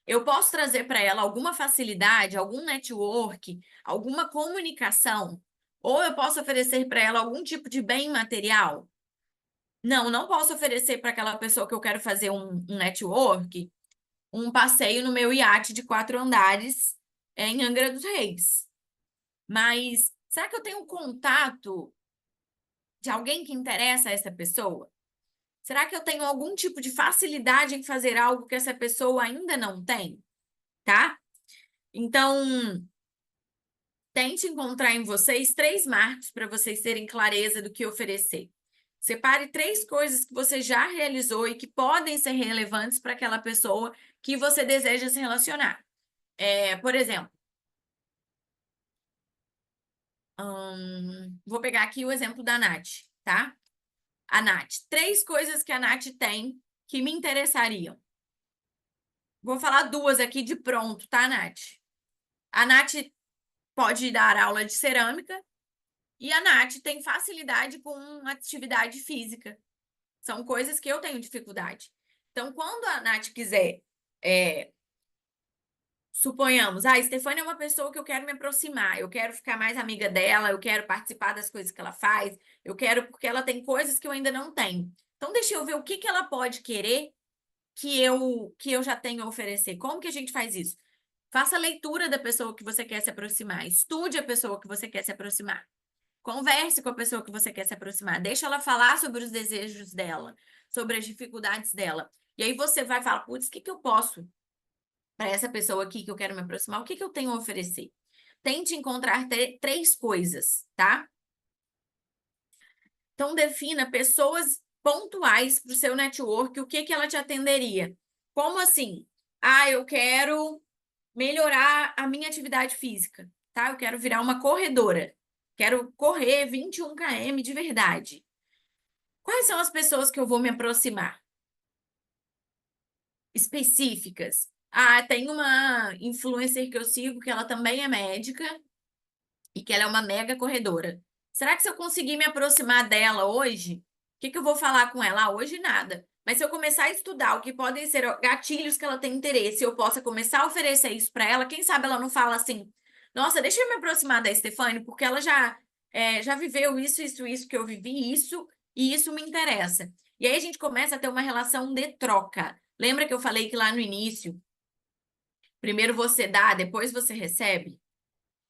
Eu posso trazer para ela alguma facilidade, algum network, alguma comunicação? Ou eu posso oferecer para ela algum tipo de bem material? Não, não posso oferecer para aquela pessoa que eu quero fazer um network, um passeio no meu iate de 4 andares em Angra dos Reis. Mas será que eu tenho um contato de alguém que interessa a essa pessoa? Será que eu tenho algum tipo de facilidade em fazer algo que essa pessoa ainda não tem? Tá? Então, tente encontrar em vocês 3 marcos para vocês terem clareza do que oferecer. Separe 3 coisas que você já realizou e que podem ser relevantes para aquela pessoa que você deseja se relacionar. Por exemplo, vou pegar aqui o exemplo da Nath, tá? A Nath. 3 coisas que a Nath tem que me interessariam. Vou falar 2 aqui de pronto, tá, Nath? A Nath pode dar aula de cerâmica E a Nath tem facilidade com atividade física. São coisas que eu tenho dificuldade. Então, quando a Nath quiser, suponhamos, a Stefânia é uma pessoa que eu quero me aproximar, eu quero ficar mais amiga dela, eu quero participar das coisas que ela faz, eu quero porque ela tem coisas que eu ainda não tenho. Então, deixa eu ver o que ela pode querer que eu já tenho a oferecer. Como que a gente faz isso? Faça a leitura da pessoa que você quer se aproximar, estude a pessoa que você quer se aproximar. Converse com a pessoa que você quer se aproximar. Deixa ela falar sobre os desejos dela, sobre as dificuldades dela. E aí você vai falar, putz, o que que eu posso para essa pessoa aqui que eu quero me aproximar? O que que eu tenho a oferecer? Tente encontrar três coisas, tá? Então, defina pessoas pontuais para o seu network, o que que ela te atenderia. Como assim? Ah, eu quero melhorar a minha atividade física, tá? Eu quero virar uma corredora. Quero correr 21 km de verdade. Quais são as pessoas que eu vou me aproximar? Específicas. Ah, tem uma influencer que eu sigo que ela também é médica e que ela é uma mega corredora. Será que se eu conseguir me aproximar dela hoje, o que que eu vou falar com ela? Ah, hoje nada. Mas se eu começar a estudar o que podem ser gatilhos que ela tem interesse, eu possa começar a oferecer isso para ela, quem sabe ela não fala assim: nossa, deixa eu me aproximar da Stefane, porque ela já viveu isso que eu vivi, isso, e isso me interessa. E aí a gente começa a ter uma relação de troca. Lembra que eu falei que lá no início, primeiro você dá, depois você recebe?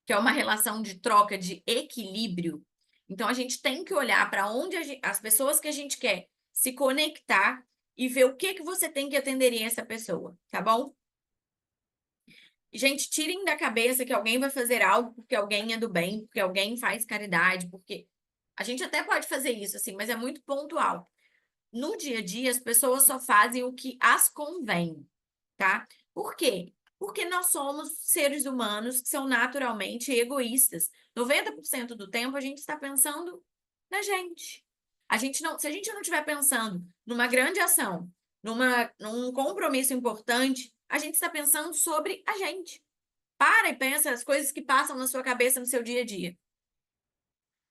Que é uma relação de troca, de equilíbrio. Então, a gente tem que olhar para onde as pessoas que a gente quer se conectar e ver o que que você tem que atender essa pessoa, tá bom? Gente, tirem da cabeça que alguém vai fazer algo porque alguém é do bem, porque alguém faz caridade, porque a gente até pode fazer isso, assim, mas é muito pontual. No dia a dia, as pessoas só fazem o que as convém, tá? Por quê? Porque nós somos seres humanos que são naturalmente egoístas. 90% do tempo a gente está pensando na gente. A gente não, se a gente não estiver pensando numa grande ação, num compromisso importante, a gente está pensando sobre a gente. Para e pensa as coisas que passam na sua cabeça no seu dia a dia.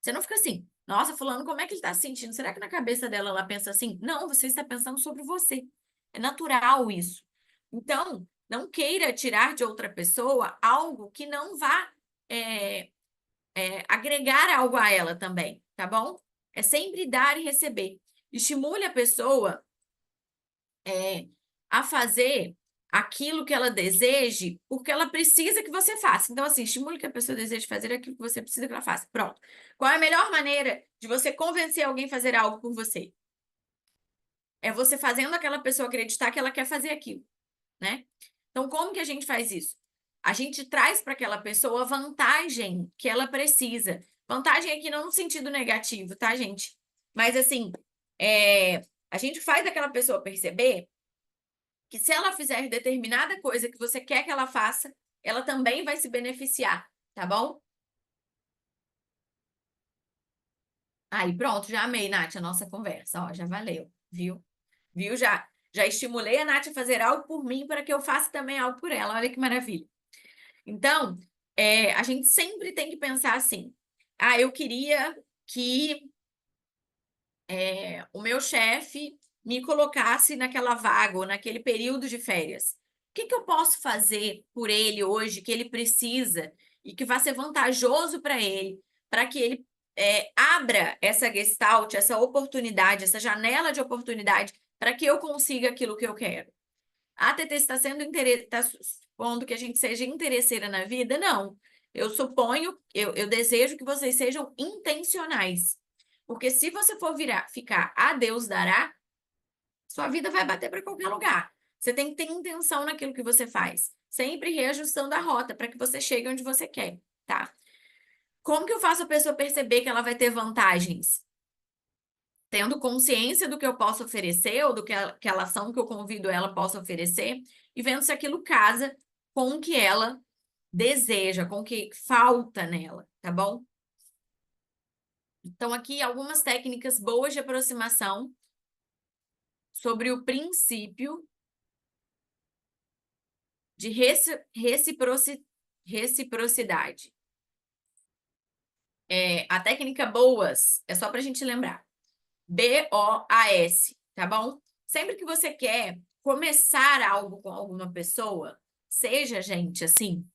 Você não fica assim, nossa, fulano, como é que ele está se sentindo? Será que na cabeça dela ela pensa assim? Não, você está pensando sobre você. É natural isso. Então, não queira tirar de outra pessoa algo que não vá é, agregar algo a ela também, tá bom? É sempre dar e receber. Estimule a pessoa a fazer aquilo que ela deseje, porque ela precisa que você faça. Então, assim, estimule que a pessoa deseje fazer aquilo que você precisa que ela faça. Pronto. Qual é a melhor maneira de você convencer alguém a fazer algo por você? É você fazendo aquela pessoa acreditar que ela quer fazer aquilo, né? Então, como que a gente faz isso? A gente traz para aquela pessoa a vantagem que ela precisa. Vantagem aqui não no sentido negativo, tá, gente? Mas assim, a gente faz aquela pessoa perceber que se ela fizer determinada coisa que você quer que ela faça, ela também vai se beneficiar, tá bom? Aí, pronto, já amei, Nath, a nossa conversa, ó, já valeu, viu? Viu? Já estimulei a Nath a fazer algo por mim para que eu faça também algo por ela, olha que maravilha. Então, a gente sempre tem que pensar assim, ah, eu queria que o meu chefe me colocasse naquela vaga ou naquele período de férias. O que que eu posso fazer por ele hoje que ele precisa e que vai ser vantajoso para ele, para que ele abra essa gestalt, essa oportunidade, essa janela de oportunidade, para que eu consiga aquilo que eu quero. A TT está está supondo que a gente seja interesseira na vida? Não. Eu suponho, eu desejo que vocês sejam intencionais. Porque se você for ficar a Deus dará, sua vida vai bater para qualquer lugar. Você tem que ter intenção naquilo que você faz, sempre reajustando a rota para que você chegue onde você quer, tá? Como que eu faço a pessoa perceber que ela vai ter vantagens? Tendo consciência do que eu posso oferecer ou do que aquela ação que eu convido ela possa oferecer e vendo se aquilo casa com o que ela deseja, com o que falta nela, tá bom? Então, aqui algumas técnicas boas de aproximação sobre o princípio de reciprocidade. A técnica BOAS é só para a gente lembrar. BOAS, tá bom? Sempre que você quer começar algo com alguma pessoa, seja, gente, assim,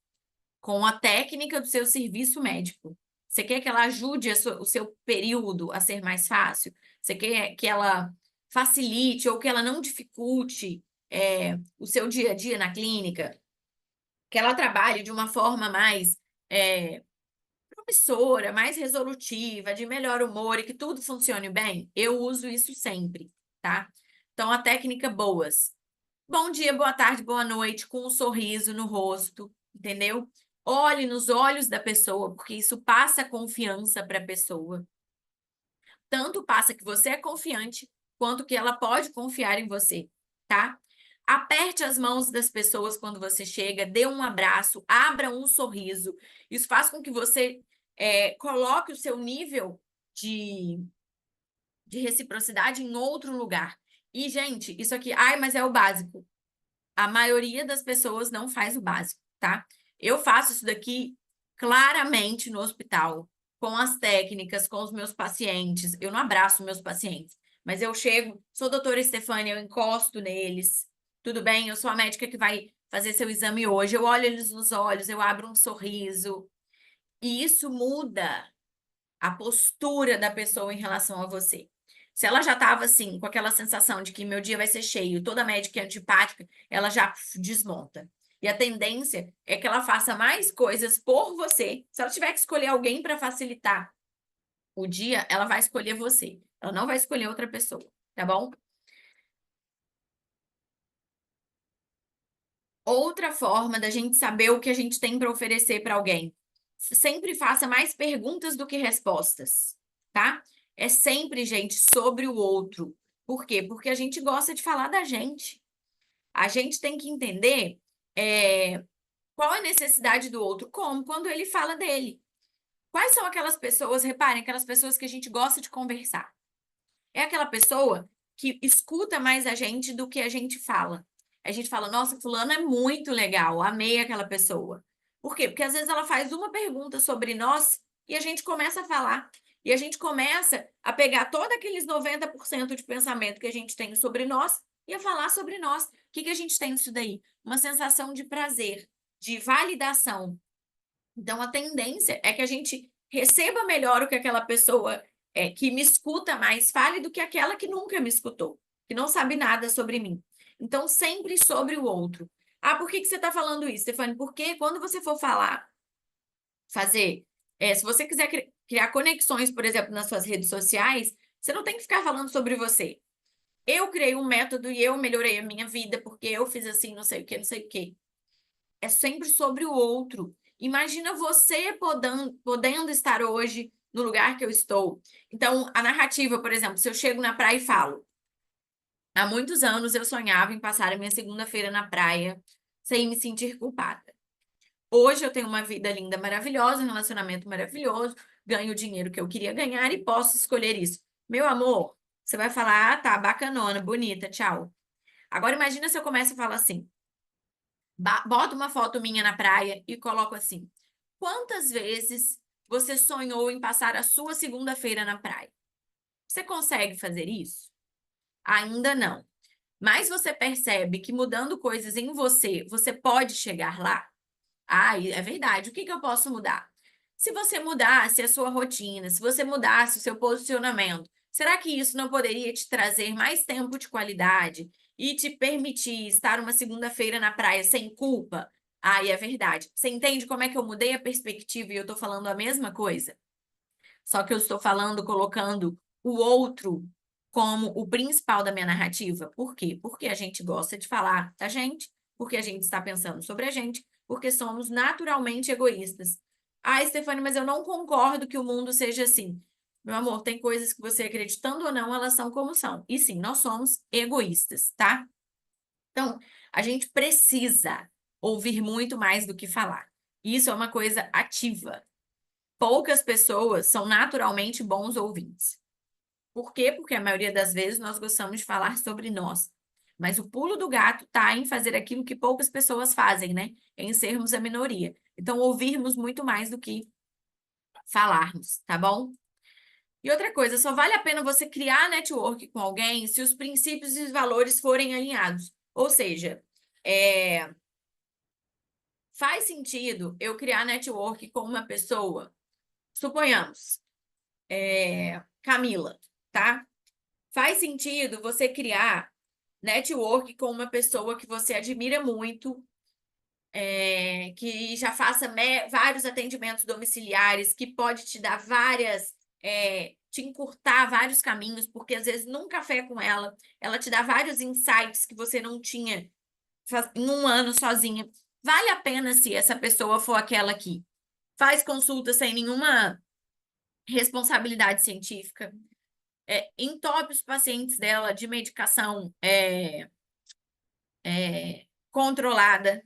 com a técnica do seu serviço médico. Você quer que ela ajude o seu período a ser mais fácil? Você quer que ela facilite ou que ela não dificulte o seu dia a dia na clínica? Que ela trabalhe de uma forma mais promissora, mais resolutiva, de melhor humor e que tudo funcione bem? Eu uso isso sempre, tá? Então, a técnica BOAS. Bom dia, boa tarde, boa noite, com um sorriso no rosto, entendeu? Olhe nos olhos da pessoa, porque isso passa confiança para a pessoa. Tanto passa que você é confiante, quanto que ela pode confiar em você, tá? Aperte as mãos das pessoas quando você chega, dê um abraço, abra um sorriso. Isso faz com que você coloque o seu nível de reciprocidade em outro lugar. E, gente, isso aqui, ai, mas é o básico. A maioria das pessoas não faz o básico, tá? Eu faço isso daqui claramente no hospital, com as técnicas, com os meus pacientes. Eu não abraço meus pacientes, mas eu chego, sou doutora Estefânia, eu encosto neles. Tudo bem? Eu sou a médica que vai fazer seu exame hoje. Eu olho eles nos olhos, eu abro um sorriso. E isso muda a postura da pessoa em relação a você. Se ela já estava assim, com aquela sensação de que meu dia vai ser cheio, toda médica é antipática, ela já desmonta. E a tendência é que ela faça mais coisas por você. Se ela tiver que escolher alguém para facilitar o dia, ela vai escolher você. Ela não vai escolher outra pessoa, tá bom? Outra forma da gente saber o que a gente tem para oferecer para alguém. Sempre faça mais perguntas do que respostas, tá? É sempre, gente, sobre o outro. Por quê? Porque a gente gosta de falar da gente. A gente tem que entender qual a necessidade do outro, como quando ele fala dele. Quais são aquelas pessoas, reparem, aquelas pessoas que a gente gosta de conversar. É aquela pessoa que escuta mais a gente do que a gente fala. A gente fala, nossa, fulano é muito legal, amei aquela pessoa. Por quê? Porque às vezes ela faz uma pergunta sobre nós e a gente começa a falar. E a gente começa a pegar todos aqueles 90% de pensamento que a gente tem sobre nós e a falar sobre nós. O que que a gente tem nisso daí? Uma sensação de prazer, de validação. Então, a tendência é que a gente receba melhor o que aquela pessoa que me escuta mais fale do que aquela que nunca me escutou, que não sabe nada sobre mim. Então, sempre sobre o outro. Ah, por que que você está falando isso, Stefane? Porque quando você for falar, se você quiser criar conexões, por exemplo, nas suas redes sociais, você não tem que ficar falando sobre você. Eu criei um método e eu melhorei a minha vida porque eu fiz assim, não sei o que, não sei o que. É sempre sobre o outro. Imagina você podendo estar hoje no lugar que eu estou. Então, a narrativa, por exemplo, se eu chego na praia e falo, há muitos anos eu sonhava em passar a minha segunda-feira na praia sem me sentir culpada. Hoje eu tenho uma vida linda, maravilhosa, um relacionamento maravilhoso, ganho o dinheiro que eu queria ganhar e posso escolher isso. Meu amor, você vai falar, ah, tá, bacanona, bonita, tchau. Agora imagina se eu começo a falar assim, boto uma foto minha na praia e coloco assim: quantas vezes você sonhou em passar a sua segunda-feira na praia? Você consegue fazer isso? Ainda não. Mas você percebe que mudando coisas em você, você pode chegar lá? Ah, é verdade. O que que eu posso mudar? Se você mudasse a sua rotina, se você mudasse o seu posicionamento, será que isso não poderia te trazer mais tempo de qualidade e te permitir estar uma segunda-feira na praia sem culpa? Ah, é verdade. Você entende como é que eu mudei a perspectiva e eu estou falando a mesma coisa? Só que eu estou falando, colocando o outro como o principal da minha narrativa. Por quê? Porque a gente gosta de falar da gente, porque a gente está pensando sobre a gente, porque somos naturalmente egoístas. Ah, Stefane, mas eu não concordo que o mundo seja assim. Meu amor, tem coisas que você acreditando ou não, elas são como são. E sim, nós somos egoístas, tá? Então, a gente precisa ouvir muito mais do que falar. Isso é uma coisa ativa. Poucas pessoas são naturalmente bons ouvintes. Por quê? Porque a maioria das vezes nós gostamos de falar sobre nós. Mas o pulo do gato está em fazer aquilo que poucas pessoas fazem, né? Em sermos a minoria. Então, ouvirmos muito mais do que falarmos, tá bom? E outra coisa, só vale a pena você criar network com alguém se os princípios e os valores forem alinhados. Ou seja, faz sentido eu criar network com uma pessoa, suponhamos, Camila, tá? Faz sentido você criar network com uma pessoa que você admira muito, que já faça vários atendimentos domiciliares, que pode te dar te encurtar vários caminhos, porque às vezes num café com ela te dá vários insights que você não tinha em um ano sozinha. Vale a pena se essa pessoa for aquela que faz consulta sem nenhuma responsabilidade científica, entope os pacientes dela de medicação controlada,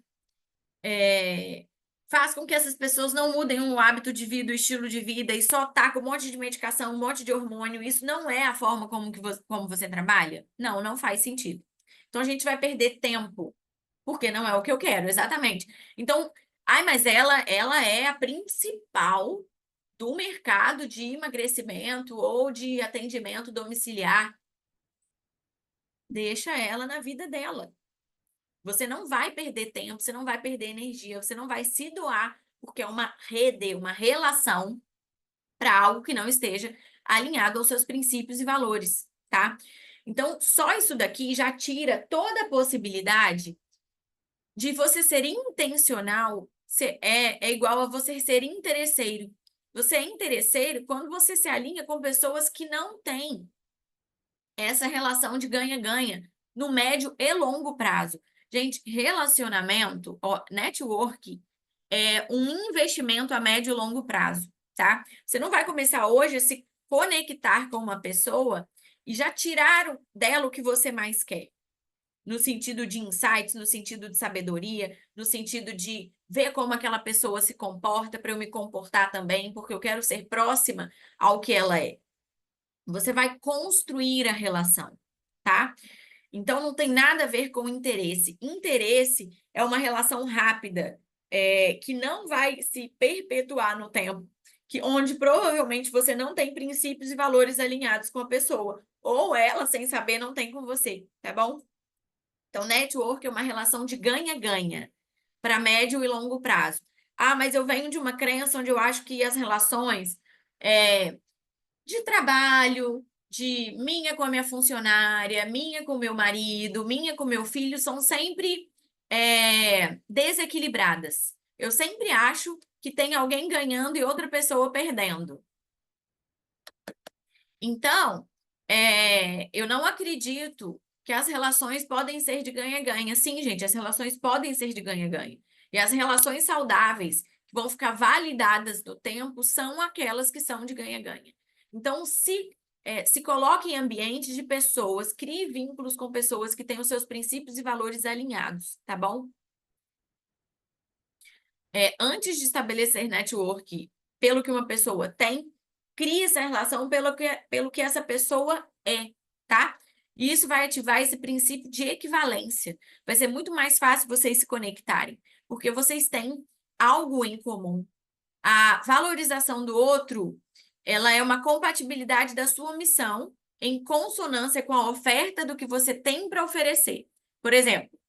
faz com que essas pessoas não mudem o hábito de vida, o estilo de vida, e só tá com um monte de medicação, um monte de hormônio. Isso não é a forma como você trabalha? Não, não faz sentido. Então a gente vai perder tempo, porque não é o que eu quero, exatamente. Então, ai, mas ela é a principal do mercado de emagrecimento ou de atendimento domiciliar. Deixa ela na vida dela. Você não vai perder tempo, você não vai perder energia, você não vai se doar, porque é uma rede, uma relação para algo que não esteja alinhado aos seus princípios e valores, tá? Então, só isso daqui já tira toda a possibilidade de você ser intencional, é igual a você ser interesseiro. Você é interesseiro quando você se alinha com pessoas que não têm essa relação de ganha-ganha no médio e longo prazo. Gente, relacionamento, ó, network é um investimento a médio e longo prazo, tá? Você não vai começar hoje a se conectar com uma pessoa e já tirar dela o que você mais quer. No sentido de insights, no sentido de sabedoria, no sentido de ver como aquela pessoa se comporta para eu me comportar também, porque eu quero ser próxima ao que ela é. Você vai construir a relação, tá? Então não tem nada a ver com interesse. Interesse é uma relação rápida, que não vai se perpetuar no tempo, onde provavelmente você não tem princípios e valores alinhados com a pessoa, ou ela, sem saber, não tem com você, tá bom? Então, network é uma relação de ganha-ganha para médio e longo prazo. Ah, mas eu venho de uma crença onde eu acho que as relações de trabalho, de minha com a minha funcionária, minha com o meu marido, minha com o meu filho, são sempre desequilibradas. Eu sempre acho que tem alguém ganhando e outra pessoa perdendo. Então, eu não acredito que as relações podem ser de ganha-ganha. Sim, gente, as relações podem ser de ganha-ganha. E as relações saudáveis, que vão ficar validadas no tempo, são aquelas que são de ganha-ganha. Então, se coloque em ambientes de pessoas, crie vínculos com pessoas que têm os seus princípios e valores alinhados, tá bom? Antes de estabelecer network pelo que uma pessoa tem, crie essa relação pelo que essa pessoa é, tá? E isso vai ativar esse princípio de equivalência. Vai ser muito mais fácil vocês se conectarem, porque vocês têm algo em comum. A valorização do outro, ela é uma compatibilidade da sua missão em consonância com a oferta do que você tem para oferecer. Por exemplo,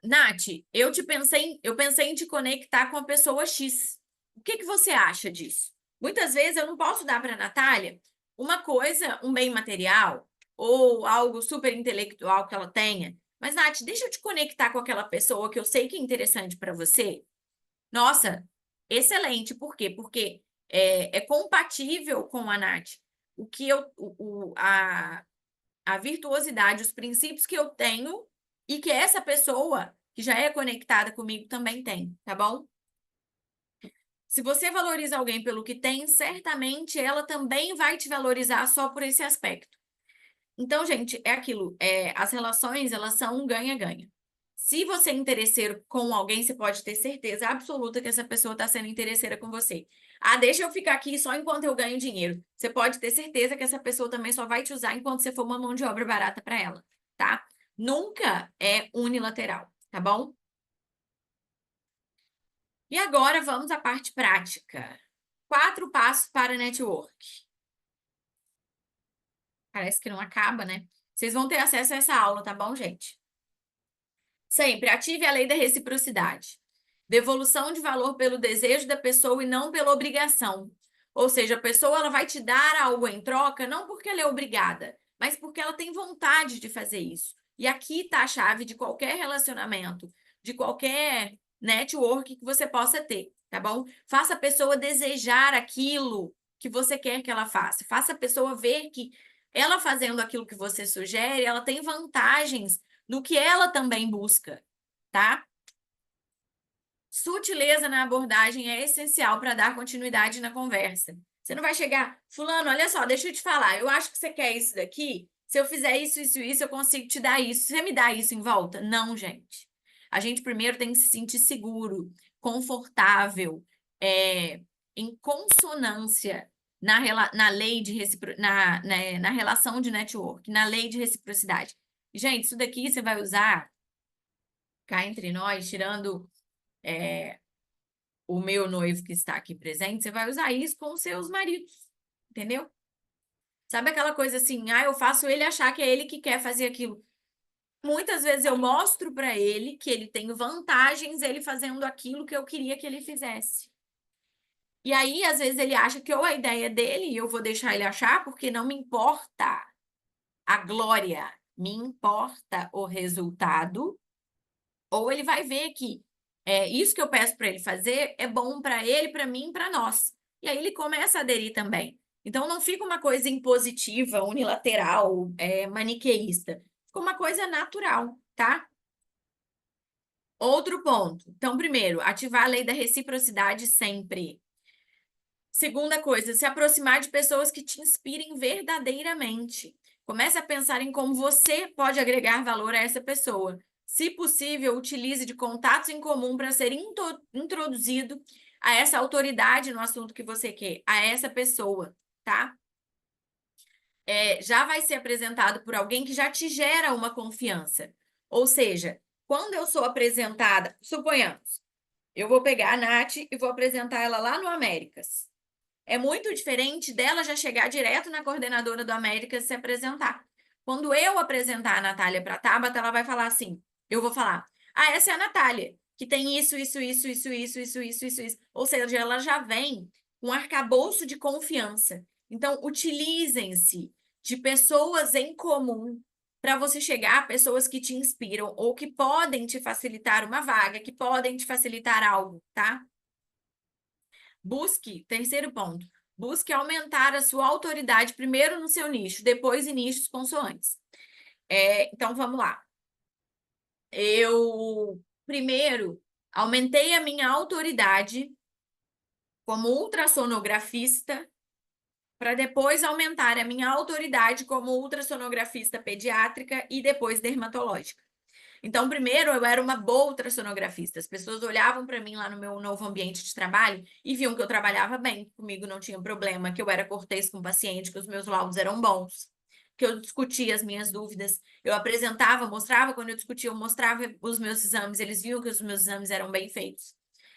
Nath, eu pensei em te conectar com a pessoa X. O que que você acha disso? Muitas vezes eu não posso dar para a Natália uma coisa, um bem material ou algo super intelectual que ela tenha. Mas, Nath, deixa eu te conectar com aquela pessoa que eu sei que é interessante para você. Nossa, excelente. Por quê? Porque é compatível com a Nath. O que eu, a virtuosidade, os princípios que eu tenho e que essa pessoa que já é conectada comigo também tem, tá bom? Se você valoriza alguém pelo que tem, certamente ela também vai te valorizar só por esse aspecto. Então, gente, é aquilo. As relações, elas são um ganha-ganha. Se você é interesseiro com alguém, você pode ter certeza absoluta que essa pessoa está sendo interesseira com você. Ah, deixa eu ficar aqui só enquanto eu ganho dinheiro. Você pode ter certeza que essa pessoa também só vai te usar enquanto você for uma mão de obra barata para ela, tá? Nunca é unilateral, tá bom? E agora vamos à parte prática. 4 passos para network. Parece que não acaba, né? Vocês vão ter acesso a essa aula, tá bom, gente? Sempre ative a lei da reciprocidade. Devolução de valor pelo desejo da pessoa e não pela obrigação. Ou seja, a pessoa ela vai te dar algo em troca, não porque ela é obrigada, mas porque ela tem vontade de fazer isso. E aqui está a chave de qualquer relacionamento, de qualquer network que você possa ter, tá bom? Faça a pessoa desejar aquilo que você quer que ela faça. Faça a pessoa ver que ela fazendo aquilo que você sugere, ela tem vantagens no que ela também busca, tá? Sutileza na abordagem é essencial para dar continuidade na conversa. Você não vai chegar, fulano, olha só, deixa eu te falar, eu acho que você quer isso daqui. Se eu fizer isso, isso, isso, eu consigo te dar isso. Você me dá isso em volta? Não, gente. A gente primeiro tem que se sentir seguro, confortável, em consonância na lei de na relação de network, na lei de reciprocidade. Gente, isso daqui você vai usar cá entre nós, tirando o meu noivo que está aqui presente, você vai usar isso com os seus maridos, entendeu? Sabe aquela coisa assim, eu faço ele achar que é ele que quer fazer aquilo. Muitas vezes eu mostro para ele que ele tem vantagens ele fazendo aquilo que eu queria que ele fizesse. E aí, às vezes, ele acha que ou a ideia é dele, e eu vou deixar ele achar, porque não me importa a glória, me importa o resultado. Ou ele vai ver que isso que eu peço para ele fazer é bom para ele, para mim, para nós. E aí ele começa a aderir também. Então não fica uma coisa impositiva, unilateral, maniqueísta. Fica uma coisa natural, tá? Outro ponto. Então, primeiro, ativar a lei da reciprocidade sempre. Segunda coisa, se aproximar de pessoas que te inspirem verdadeiramente. Comece a pensar em como você pode agregar valor a essa pessoa. Se possível, utilize de contatos em comum para ser introduzido a essa autoridade no assunto que você quer, a essa pessoa, tá? Já vai ser apresentado por alguém que já te gera uma confiança. Ou seja, quando eu sou apresentada, suponhamos, eu vou pegar a Nath e vou apresentar ela lá no Américas. É muito diferente dela já chegar direto na coordenadora do América se apresentar. Quando eu apresentar a Natália para a Tabata, ela vai falar assim: eu vou falar, essa é a Natália, que tem isso, isso, isso, isso, isso, isso, isso, isso, isso. Ou seja, ela já vem com um arcabouço de confiança. Então, utilizem-se de pessoas em comum para você chegar a pessoas que te inspiram ou que podem te facilitar uma vaga, que podem te facilitar algo, tá? Terceiro ponto, busque aumentar a sua autoridade primeiro no seu nicho, depois em nichos consoantes. Então, vamos lá. Eu, primeiro, aumentei a minha autoridade como ultrassonografista, para depois aumentar a minha autoridade como ultrassonografista pediátrica e depois dermatológica. Então, primeiro, eu era uma boa ultrassonografista. As pessoas olhavam para mim lá no meu novo ambiente de trabalho e viam que eu trabalhava bem, comigo não tinha problema, que eu era cortês com o paciente, que os meus laudos eram bons, que eu discutia as minhas dúvidas, eu apresentava, mostrava, quando eu discutia, eu mostrava os meus exames, eles viam que os meus exames eram bem feitos.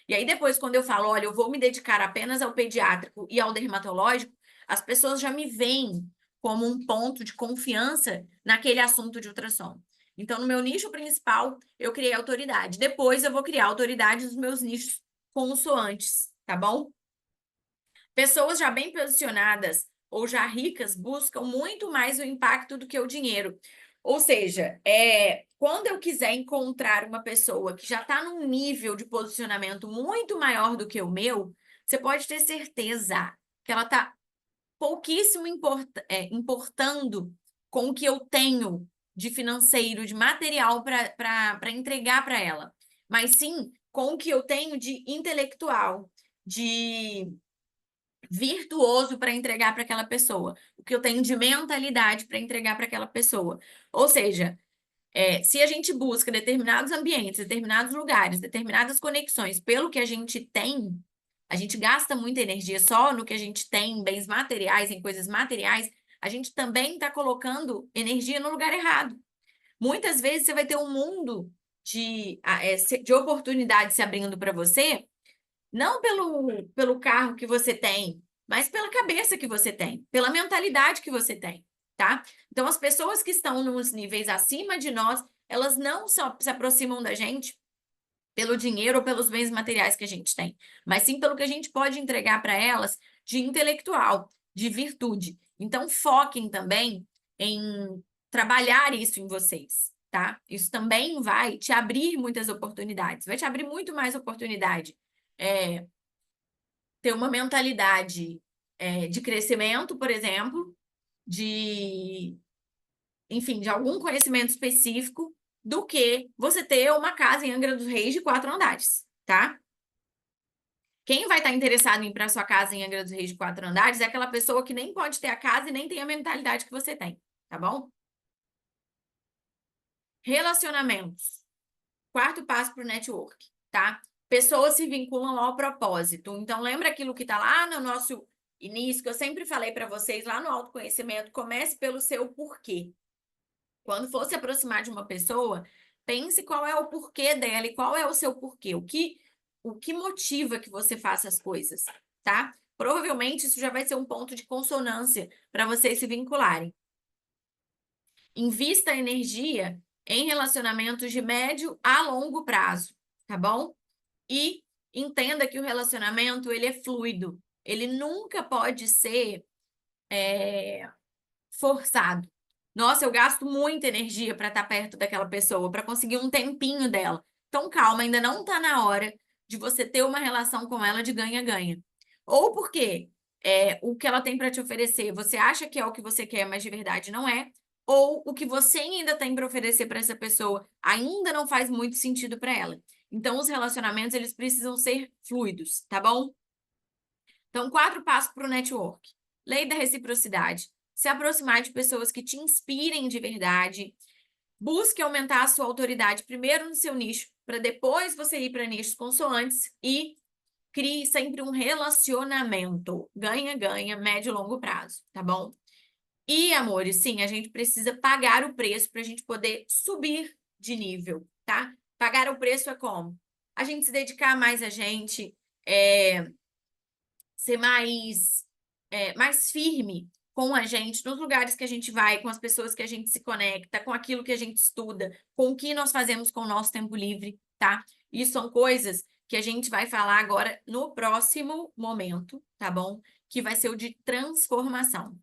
E aí, depois, quando eu falo, olha, eu vou me dedicar apenas ao pediátrico e ao dermatológico, as pessoas já me veem como um ponto de confiança naquele assunto de ultrassom. Então, no meu nicho principal, eu criei autoridade. Depois, eu vou criar autoridade nos meus nichos consoantes, tá bom? Pessoas já bem posicionadas ou já ricas buscam muito mais o impacto do que o dinheiro. Ou seja, quando eu quiser encontrar uma pessoa que já está num nível de posicionamento muito maior do que o meu, você pode ter certeza que ela está pouquíssimo importando com o que eu tenho de financeiro, de material para entregar para ela, mas sim com o que eu tenho de intelectual, de virtuoso para entregar para aquela pessoa, o que eu tenho de mentalidade para entregar para aquela pessoa. Ou seja, se a gente busca determinados ambientes, determinados lugares, determinadas conexões pelo que a gente tem, a gente gasta muita energia só no que a gente tem, em bens materiais, em coisas materiais, a gente também está colocando energia no lugar errado. Muitas vezes você vai ter um mundo de oportunidades se abrindo para você Não pelo carro que você tem, mas pela cabeça que você tem, pela mentalidade que você tem, tá? Então, as pessoas que estão nos níveis acima de nós, elas não só se aproximam da gente pelo dinheiro ou pelos bens materiais que a gente tem, mas sim pelo que a gente pode entregar para elas de intelectual, de virtude. Então, foquem também em trabalhar isso em vocês, tá? Isso também vai te abrir muitas oportunidades, vai te abrir muito mais oportunidade. Ter uma mentalidade de crescimento, por exemplo, de, enfim, de algum conhecimento específico, do que você ter uma casa em Angra dos Reis de 4 andares, tá? Quem vai estar interessado em ir para sua casa em Angra dos Reis de 4 andares é aquela pessoa que nem pode ter a casa e nem tem a mentalidade que você tem, tá bom? Relacionamentos. Quarto passo para o network, tá? Pessoas se vinculam ao propósito. Então, lembra aquilo que está lá no nosso início, que eu sempre falei para vocês, lá no autoconhecimento, comece pelo seu porquê. Quando for se aproximar de uma pessoa, pense qual é o porquê dela e qual é o seu porquê. O que motiva que você faça as coisas, tá? Provavelmente isso já vai ser um ponto de consonância para vocês se vincularem. Invista energia em relacionamentos de médio a longo prazo, tá bom? E entenda que o relacionamento, ele é fluido. Ele nunca pode ser forçado. Nossa, eu gasto muita energia para estar perto daquela pessoa, para conseguir um tempinho dela. Então, calma, ainda não está na hora de você ter uma relação com ela de ganha-ganha. Ou porque o que ela tem para te oferecer, você acha que é o que você quer, mas de verdade não é. Ou o que você ainda tem para oferecer para essa pessoa ainda não faz muito sentido para ela. Então, os relacionamentos, eles precisam ser fluidos, tá bom? Então, 4 passos para o network. Lei da reciprocidade. Se aproximar de pessoas que te inspirem de verdade. Busque aumentar a sua autoridade primeiro no seu nicho, para depois você ir para nichos consoantes e crie sempre um relacionamento. Ganha-ganha, médio e longo prazo, tá bom? E, amores, sim, a gente precisa pagar o preço para a gente poder subir de nível, tá? Pagar o preço é como? A gente se dedicar mais a gente, ser mais firme com a gente, nos lugares que a gente vai, com as pessoas que a gente se conecta, com aquilo que a gente estuda, com o que nós fazemos com o nosso tempo livre, tá? Isso são coisas que a gente vai falar agora no próximo momento, tá bom? Que vai ser o de transformação.